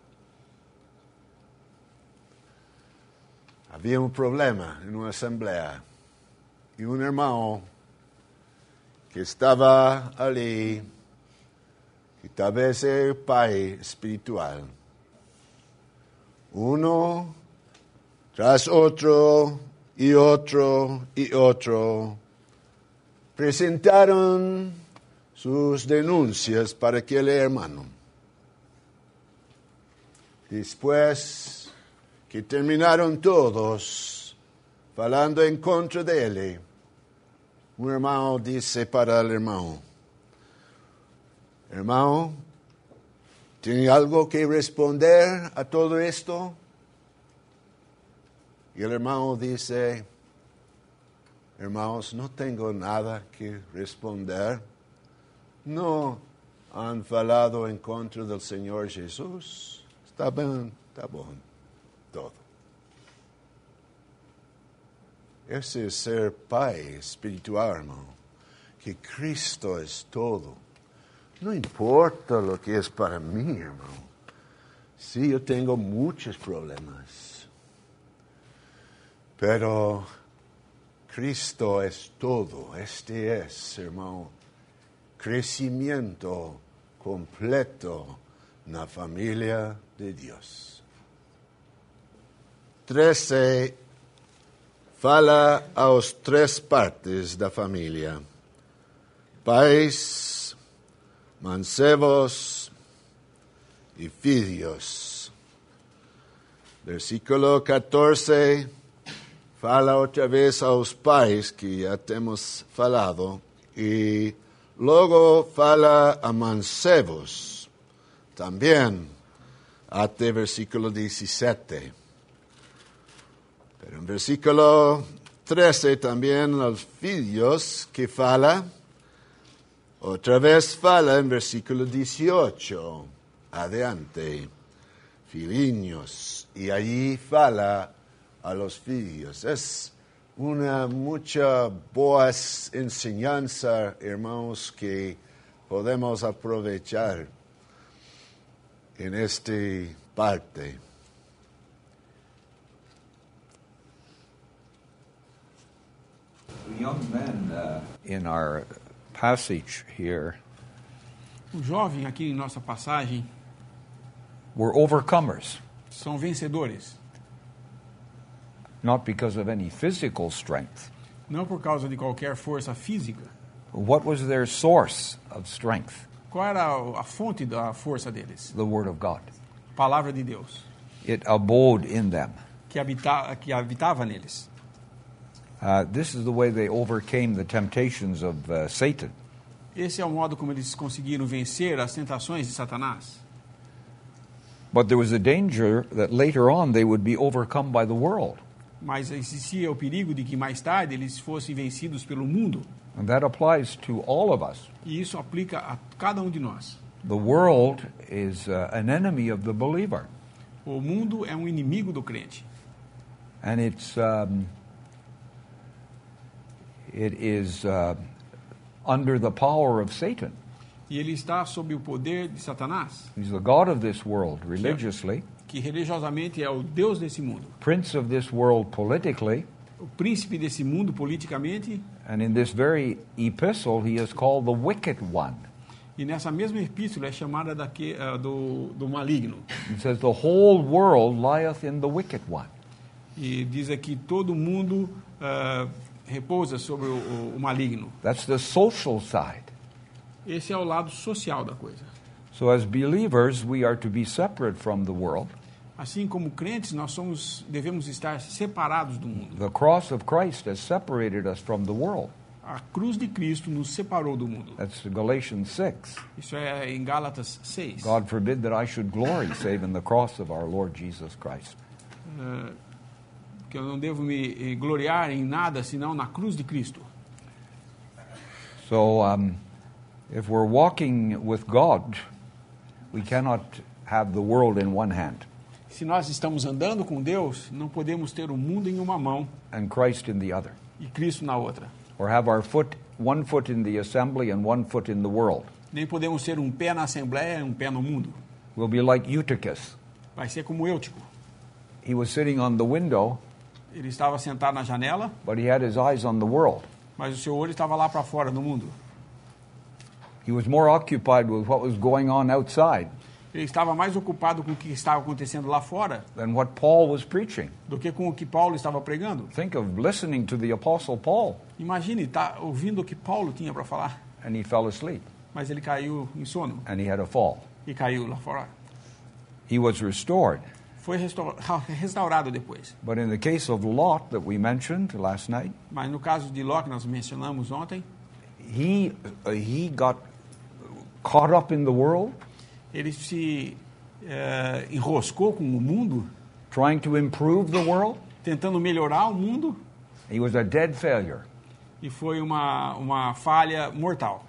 Había un problema en una asamblea y un hermano que estaba allí, que tal vez era el pai espiritual, uno tras otro y otro y otro, presentaron sus denuncias para aquel hermano. Después que terminaron todos hablando en contra de él, un hermano dice para el hermano, hermano, ¿tiene algo que responder a todo esto? Y el hermano dice, hermanos, no tengo nada que responder. No han falado en contra del Señor Jesús. Está bien, todo. Ese es ser pai espiritual, hermano, que Cristo es todo. No importa lo que es para mí, hermano. Sí, yo tengo muchos problemas. Pero Cristo es todo. Este es, hermano, crecimiento completo en la familia de Dios. 13 fala a las tres partes da familia. Pais, mancebos y filhos. Versículo 14 fala outra vez aos pais, que já temos falado, e logo fala a mancebos, também, até versículo 17. Pero en versículo 13 también aos filhos que fala, outra vez fala en versículo 18, adiante, filhinhos, y allí fala a los filhos. Es una mucha boa enseñanza, hermanos, que podemos aprovechar en esta parte. The young men in our passage here O jovem aqui em nossa passagem were overcomers, são vencedores, not because of any physical strength. não por causa de qualquer força física. What was their source of strength? Qual era a fonte da força deles? The Word of God. Palavra de Deus, It abode in them. que habitava neles. This is the way they overcame the temptations of Satan. Esse é o modo como eles conseguiram vencer as tentações de Satanás. But there was a danger that later on they would be overcome by the world. Mas existia o perigo de que mais tarde eles fossem vencidos pelo mundo. And that applies to all of us. E isso aplica a cada um de nós. The world is an enemy of the believer. O mundo é um inimigo do crente. And it is under the power of Satan. E ele está sob o poder de Satanás, He's the God of this world religiously, que religiosamente é o Deus desse mundo. prince of this world politically, O príncipe desse mundo politicamente. and in this very epistle he is called the wicked one. E nessa mesma epístola é chamada do maligno. It says the whole world lieth in the wicked one. E diz aqui todo mundo repousa sobre o maligno. That's the social side. Esse é o lado social da coisa. So as believers we are to be separate from the world. Assim como crentes, devemos estar separados do mundo. The cross of Christ has separated us from the world. A cruz de Cristo nos separou do mundo. That's Galatians 6. Isso é em Gálatas 6. God forbid that I should glory save in the cross of our Lord Jesus Christ. Que eu não devo me gloriar em nada senão na cruz de Cristo. So if we're walking with God, we cannot have the world in one hand Se nós estamos andando com Deus, não podemos ter o mundo em uma mão and Christ in the other, e Cristo na outra. or have our one foot in the assembly and one foot in the world. Nem podemos ter um pé na Assembleia e um pé no mundo. We'll be like Eutychus. Vai ser como Eutico. He was sitting on the window, Ele estava sentado na janela, but he had his eyes on the world. mas o seu olho estava lá para fora do mundo. He was more occupied with what was going on outside Ele estava mais ocupado com o que estava acontecendo lá fora than what Paul was preaching. do que com o que Paulo estava pregando. Think of listening to the Apostle Paul, Imagine, tá ouvindo o que Paulo tinha para falar, and he fell asleep, mas ele caiu em sono and he had a fall. e caiu lá fora. He was restored. Foi restaurado depois. But in the case of Lot that we mentioned last night, Mas no caso de Ló, que nós mencionamos ontem, he got caught up in the world, ele se enroscou com o mundo, trying to improve the world. tentando melhorar o mundo, He was a dead failure. e foi uma falha mortal.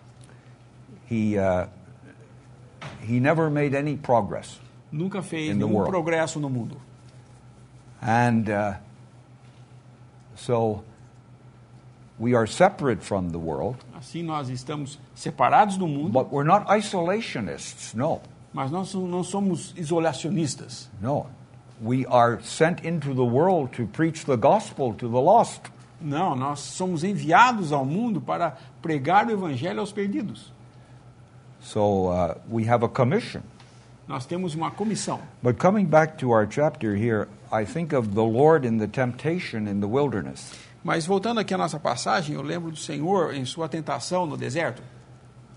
He never made any progress. Nunca fez In the nenhum world. progresso no mundo. And so we are separate from the world, Assim nós estamos separados do mundo, but we're not isolationists. No, mas nós não somos isolacionistas. no. We are sent into the world to preach the gospel to the lost. Não, nós somos enviados ao mundo para pregar o evangelho aos perdidos. So we have a commission. Nós temos uma comissão. But coming back to our chapter here, I think of the Lord in the temptation in the wilderness. Mas voltando aqui à nossa passagem, eu lembro do Senhor em sua tentação no deserto.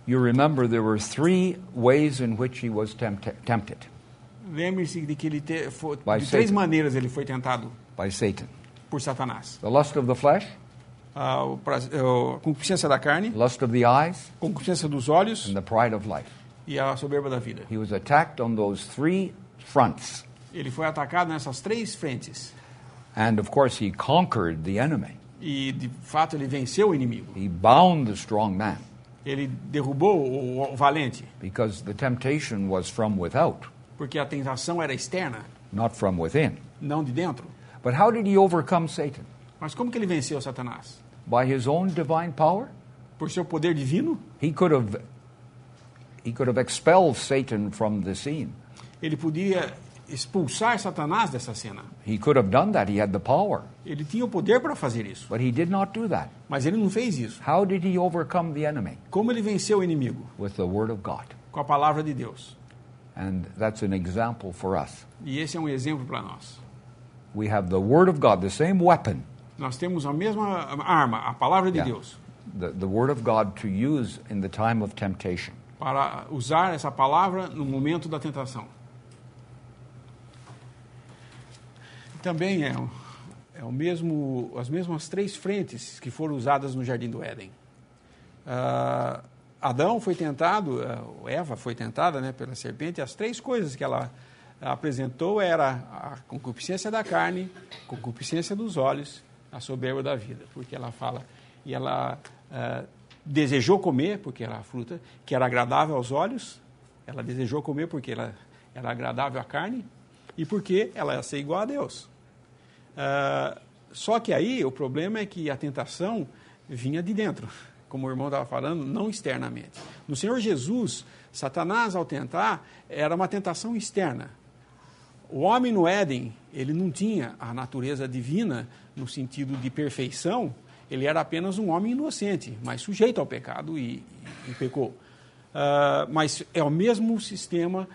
You remember there were 3 ways in which he was tempted Lembre-se de que ele By de 3 Satan. maneiras ele foi tentado by Satan. por Satanás. The lust of the flesh, A concupiscência da carne, lust of the eyes, a concupiscência dos olhos and the pride of life. e a soberba da vida. He was attacked on those three fronts. Ele foi atacado nessas três frentes. And of course, he conquered the enemy. E, de fato, ele venceu o inimigo. He bound the strong man Ele derrubou o valente, because the temptation was from without, porque a tentação era externa, not from within. não de dentro. But how did he overcome Satan? Mas como que ele venceu Satanás? By his own divine power? Por seu poder divino? He could have expelled Satan from the scene. Ele podia expulsar Satanás dessa cena. He could have done that. He had the power. Ele tinha o poder para fazer isso, But he did not do that. mas ele não fez isso. How did he overcome the enemy? Como ele venceu o inimigo? With the Word of God. Com a palavra de Deus. And that's an example for us. E esse é um exemplo para nós. We have the Word of God, the same weapon, Nós temos a mesma arma, a palavra de Yeah. Deus, the Word of God to use in the time of temptation. para usar essa palavra no momento da tentação. Também as mesmas três frentes que foram usadas no Jardim do Éden. Adão foi tentado, Eva foi tentada, né, pela serpente. As três coisas que ela apresentou era a concupiscência da carne, a concupiscência dos olhos, a soberba da vida. Porque ela fala, e ela desejou comer, porque era a fruta que era agradável aos olhos, ela desejou comer porque ela era agradável à carne, e porque ela ia ser igual a Deus. Só que aí o problema é que a tentação vinha de dentro, como o irmão estava falando, não externamente. No Senhor Jesus, Satanás, ao tentar, era uma tentação externa. O homem no Éden, ele não tinha a natureza divina no sentido de perfeição, ele era apenas um homem inocente, mas sujeito ao pecado e pecou. Mas é o mesmo sistema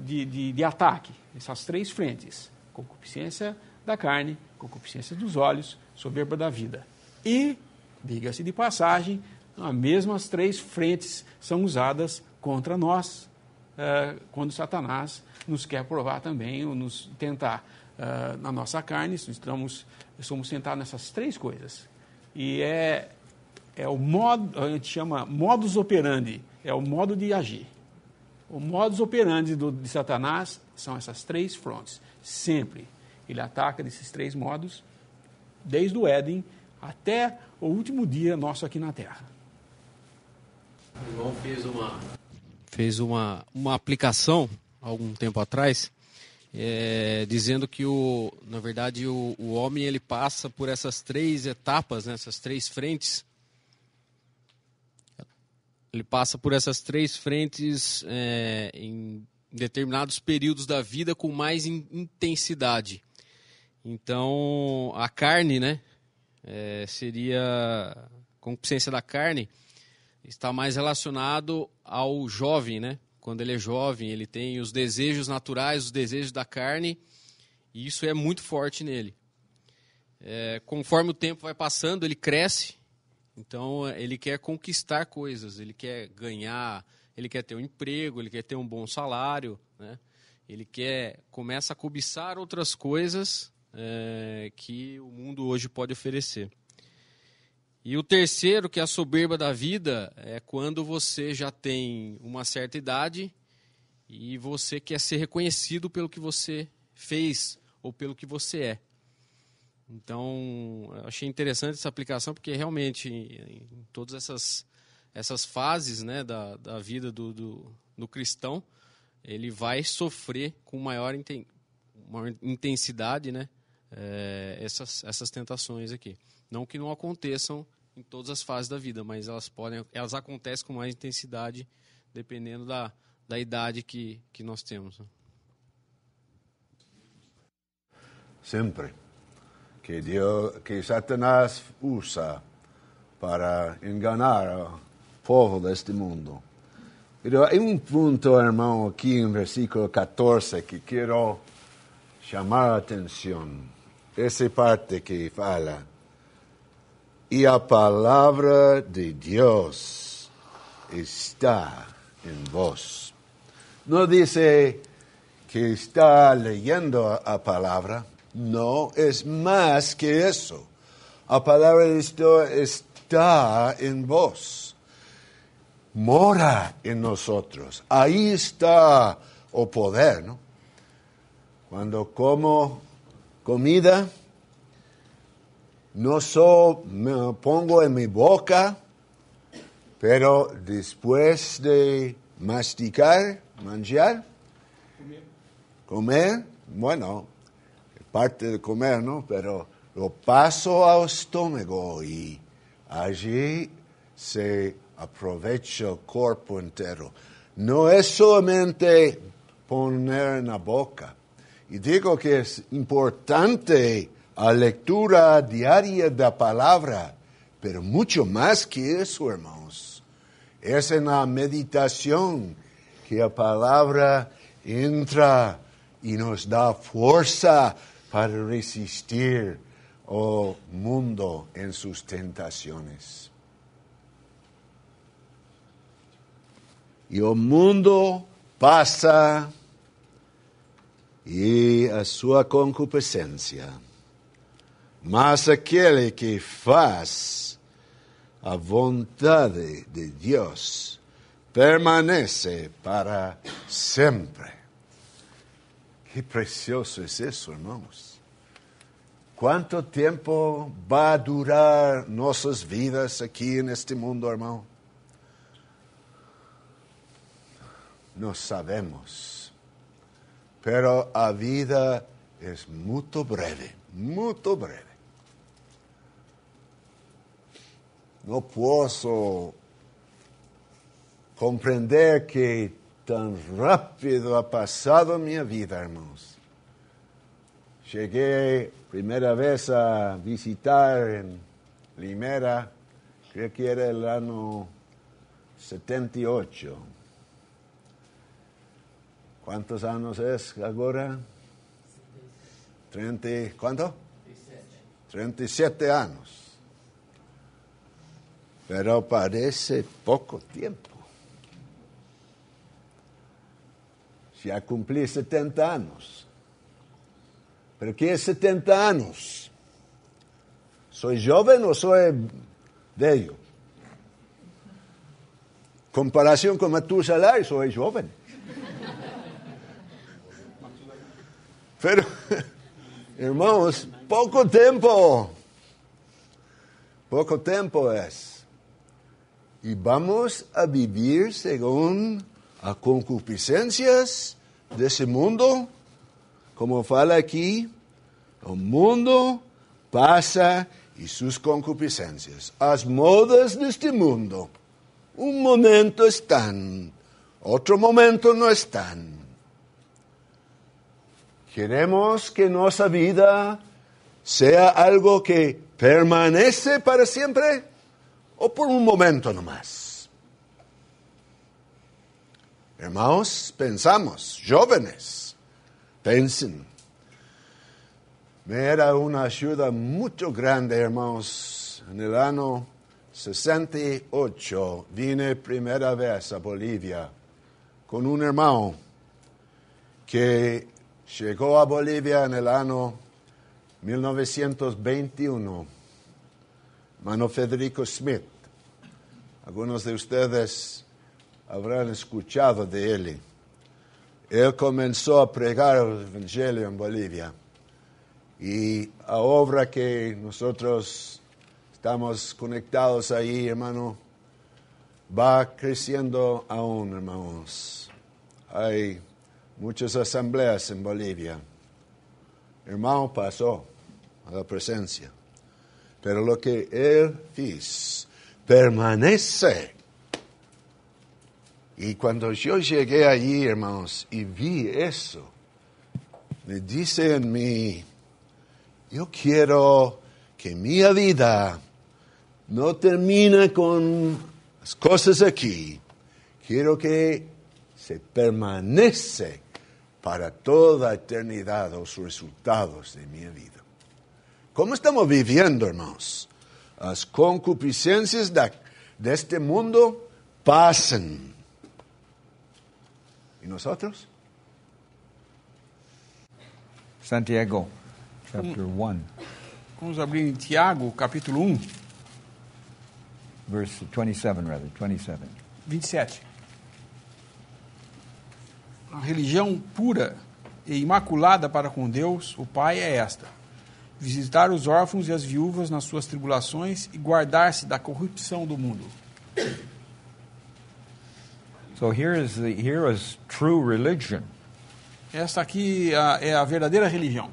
de ataque, essas três frentes: concupiscência da carne, concupiscência dos olhos, soberba da vida. E, diga-se de passagem, as mesmas três frentes são usadas contra nós, quando Satanás nos quer provar também, ou nos tentar na nossa carne. Somos tentados nessas três coisas. E é o modo, a gente chama modus operandi, é o modo de agir. O modus operandi de Satanás são essas três frontes. Sempre ele ataca desses três modos, desde o Éden até o último dia nosso aqui na Terra. O irmão fez uma aplicação algum tempo atrás, dizendo que na verdade o homem ele passa por essas três etapas, né, essas três frentes. Ele passa por essas três frentes em determinados períodos da vida com mais intensidade. Então, a carne, né, seria a concupiscência da carne, está mais relacionado ao jovem, né? Quando ele é jovem, ele tem os desejos naturais, os desejos da carne, e isso é muito forte nele. Conforme o tempo vai passando, ele cresce, então ele quer conquistar coisas, ele quer ganhar, ele quer ter um emprego, ele quer ter um bom salário, né? Ele começa a cobiçar outras coisas que o mundo hoje pode oferecer. E o terceiro, que é a soberba da vida, é quando você já tem uma certa idade e você quer ser reconhecido pelo que você fez ou pelo que você é. Então, eu achei interessante essa aplicação, porque realmente em todas essas fases, né, da vida do cristão, ele vai sofrer com maior intensidade, né, essas tentações aqui. Não que não aconteçam em todas as fases da vida, mas elas acontecem com mais intensidade dependendo da idade que nós temos. Sempre que Satanás usa para enganar o povo deste mundo. Pero hay un punto, hermano, aquí en versículo 14 que quiero llamar a atención. Esa parte que fala: y la palabra de Dios está en vos. No dice que está leyendo la palabra, No, es más que eso. La palabra de Dios está en vos. Mora en nosotros. Ahí está el poder, ¿no? Cuando como comida, no solo me pongo en mi boca, pero después de masticar, comer, bueno, parte de comer, ¿no? Pero lo paso al estómago y allí se aprovecha el cuerpo entero. No es solamente poner en la boca. Y digo que es importante la lectura diaria de la palabra, pero mucho más que eso, hermanos. Es en la meditación que la palabra entra y nos da fuerza para resistir al mundo en sus tentaciones. Y el mundo pasa y a su concupiscencia, mas aquele que faz a vontade de Dios permanece para siempre. Qué precioso es eso, hermanos. ¿Cuánto tiempo va a durar nuestras vidas aquí en este mundo, hermano? No sabemos. Pero la vida es muy breve, muy breve. No puedo comprender que tan rápido ha pasado mi vida, hermanos. Llegué primera vez a visitar en Limera, creo que era el año 78. ¿Cuántos años es ahora? 30, ¿cuánto? 37 años. Pero parece poco tiempo. Ya cumplí 70 años. ¿Pero qué es 70 años? ¿Soy joven o soy bello? Comparación con Matusalén, soy joven. Pero, hermanos, poco tiempo es. Y vamos a vivir según las concupiscencias de ese mundo, como fala aquí, el mundo pasa y sus concupiscencias. Las modas de este mundo, un momento están, otro momento no están. Queremos que nuestra vida sea algo que permanece para siempre o por un momento nomás. Hermanos, pensamos, jóvenes, pensen. Me era una ayuda muy grande, hermanos. En el año 68 vine primera vez a Bolivia con un hermano que llegó a Bolivia en el año 1921, hermano Federico Smith. Algunos de ustedes habrán escuchado de él. Él comenzó a pregar el Evangelio en Bolivia. Y la obra que nosotros estamos conectados ahí, hermano, va creciendo aún, hermanos. Hay muchas asambleas en Bolivia. Hermano pasó a la presencia. Pero lo que él hizo permanece. Y cuando yo llegué allí, hermanos, y vi eso, me dice en mí, yo quiero que mi vida no termine con las cosas aquí. Quiero que se permanece para toda eternidad los resultados de mi vida. ¿Cómo estamos viviendo, hermanos? Las concupiscencias de este mundo pasan. ¿Y nosotros? Santiago, chapter 1, Vamos abrir em Tiago, capítulo 1, verse 27, 27. A religião pura e imaculada para com Deus, o Pai, é esta: visitar os órfãos e as viúvas nas suas tribulações e guardar-se da corrupção do mundo. So here is true religion. Esta aqui é a verdadeira religião.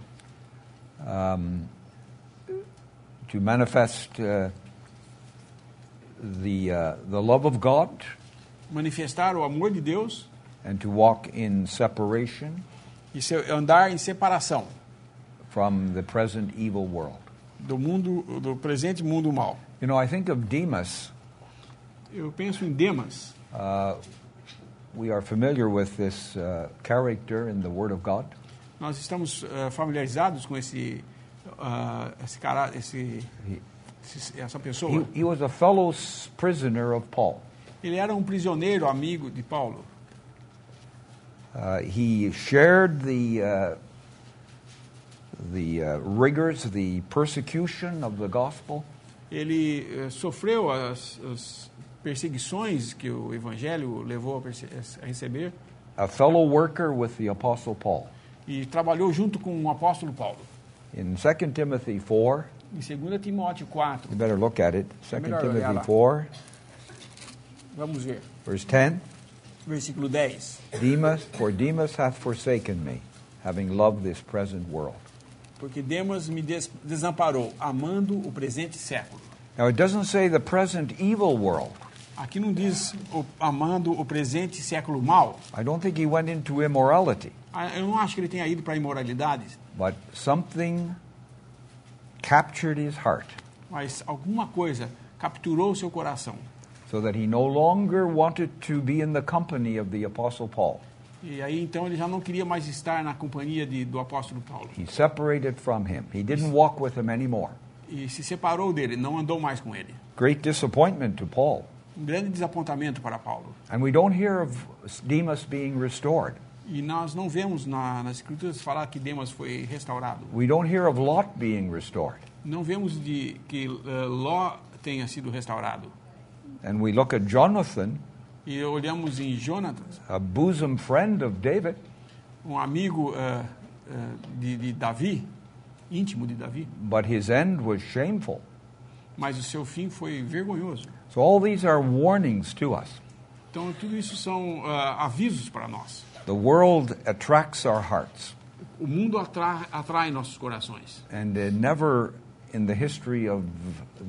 To manifest the love of God Manifestar o amor de Deus and to walk in separation e andar em separação from the present evil world. do presente mundo mal. You know, I think of Demas. Eu penso em Demas. We are familiar with this character in the Word of God. Nós estamos familiarizados com essa pessoa. He was a fellow prisoner of Paul. Ele era um prisioneiro amigo de Paulo. He shared the rigors, the persecution of the gospel. Ele sofreu as perseguições que o evangelho levou a receber. A fellow worker with the Apostle Paul. E trabalhou junto com o apóstolo Paulo. In 2 Timothy 4, Em 2 Timóteo 4, you better look at it. 2 melhor olhar lá. Timothy 4, vamos ver, verse 10. versículo 10. For Demas hath forsaken me, having loved this present world. Porque Demas me desamparou, amando o presente século. Now it doesn't say the present evil world. Aqui não diz amando o presente século mal. I don't think he went into immorality, Eu não acho que ele tenha ido para a imoralidade, but something captured his heart mas alguma coisa capturou o seu coração. so that he no longer wanted to be in the company of the Apostle Paul. E aí então ele já não queria mais estar na companhia do apóstolo Paulo. He separated from him. He didn't walk with him anymore. E se separou dele, não andou mais com ele. Great disappointment to Paul. Um grande desapontamento para Paulo. And we don't hear of Demas being restored. E nós não vemos nas escrituras falar que Demas foi restaurado. We don't hear of Lot being restored. Não vemos que Ló tenha sido restaurado. And we look at Jonathan, E olhamos em Jonatas, a bosom friend of David, um amigo de Davi, íntimo de Davi, but his end was shameful. mas o seu fim foi vergonhoso. So all these are warnings to us. Então tudo isso são avisos para nós. The world attracts our hearts. O mundo atrai nossos corações. And never in the history of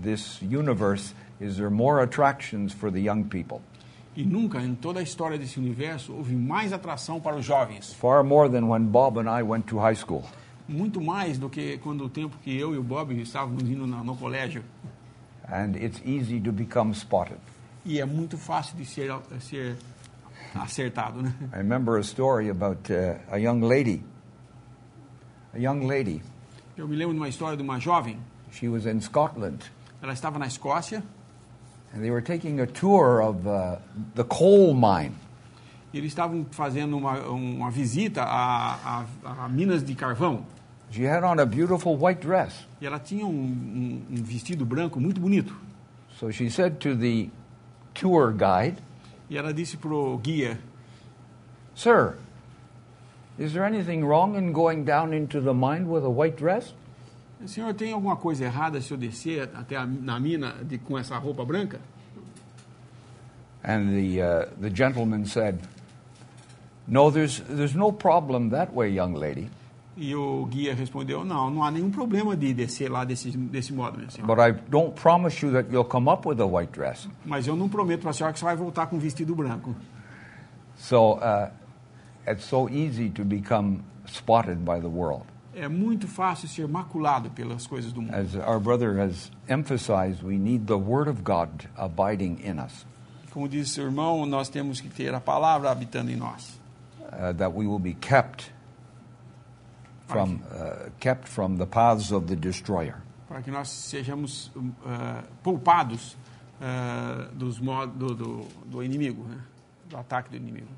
this universe is there more attractions for the young people. E nunca em toda a história desse universo houve mais atração para os jovens. Far more than when Bob and I went to high school. Muito mais do que quando o tempo que eu e o Bob estávamos indo no colégio. And it's easy to become spotted. E é muito fácil de ser acertado, né? I remember a story about a young lady. Eu me lembro de uma história de uma jovem. She was in Scotland. Ela estava na Escócia. And they were taking a tour of the coal mine. E eles estavam fazendo uma visita a minas de carvão. She had on a beautiful white dress. E ela tinha um vestido branco muito bonito. So she said to the tour guide, E ela disse pro guia: "Sir, is there anything wrong in going down into the mine with a white dress?" senhor, tem alguma coisa errada se eu descer até na mina com essa roupa branca? And the gentleman said, "No, there's no problem that way, young lady. E o guia respondeu: não há nenhum problema de descer lá desse modo, minha senhora. But I don't promise you that you'll come up with a white dress." Mas eu não prometo para a senhora que você vai voltar com um vestido branco. So it's so easy to become spotted by the world. É muito fácil ser maculado pelas coisas do mundo. As our brother has emphasized, we need the Word of God abiding in us, Como disse o irmão, nós temos que ter a palavra habitando em nós. that we will be kept from the paths of the destroyer. Para que nós sejamos poupados do inimigo, né? Do ataque do inimigo.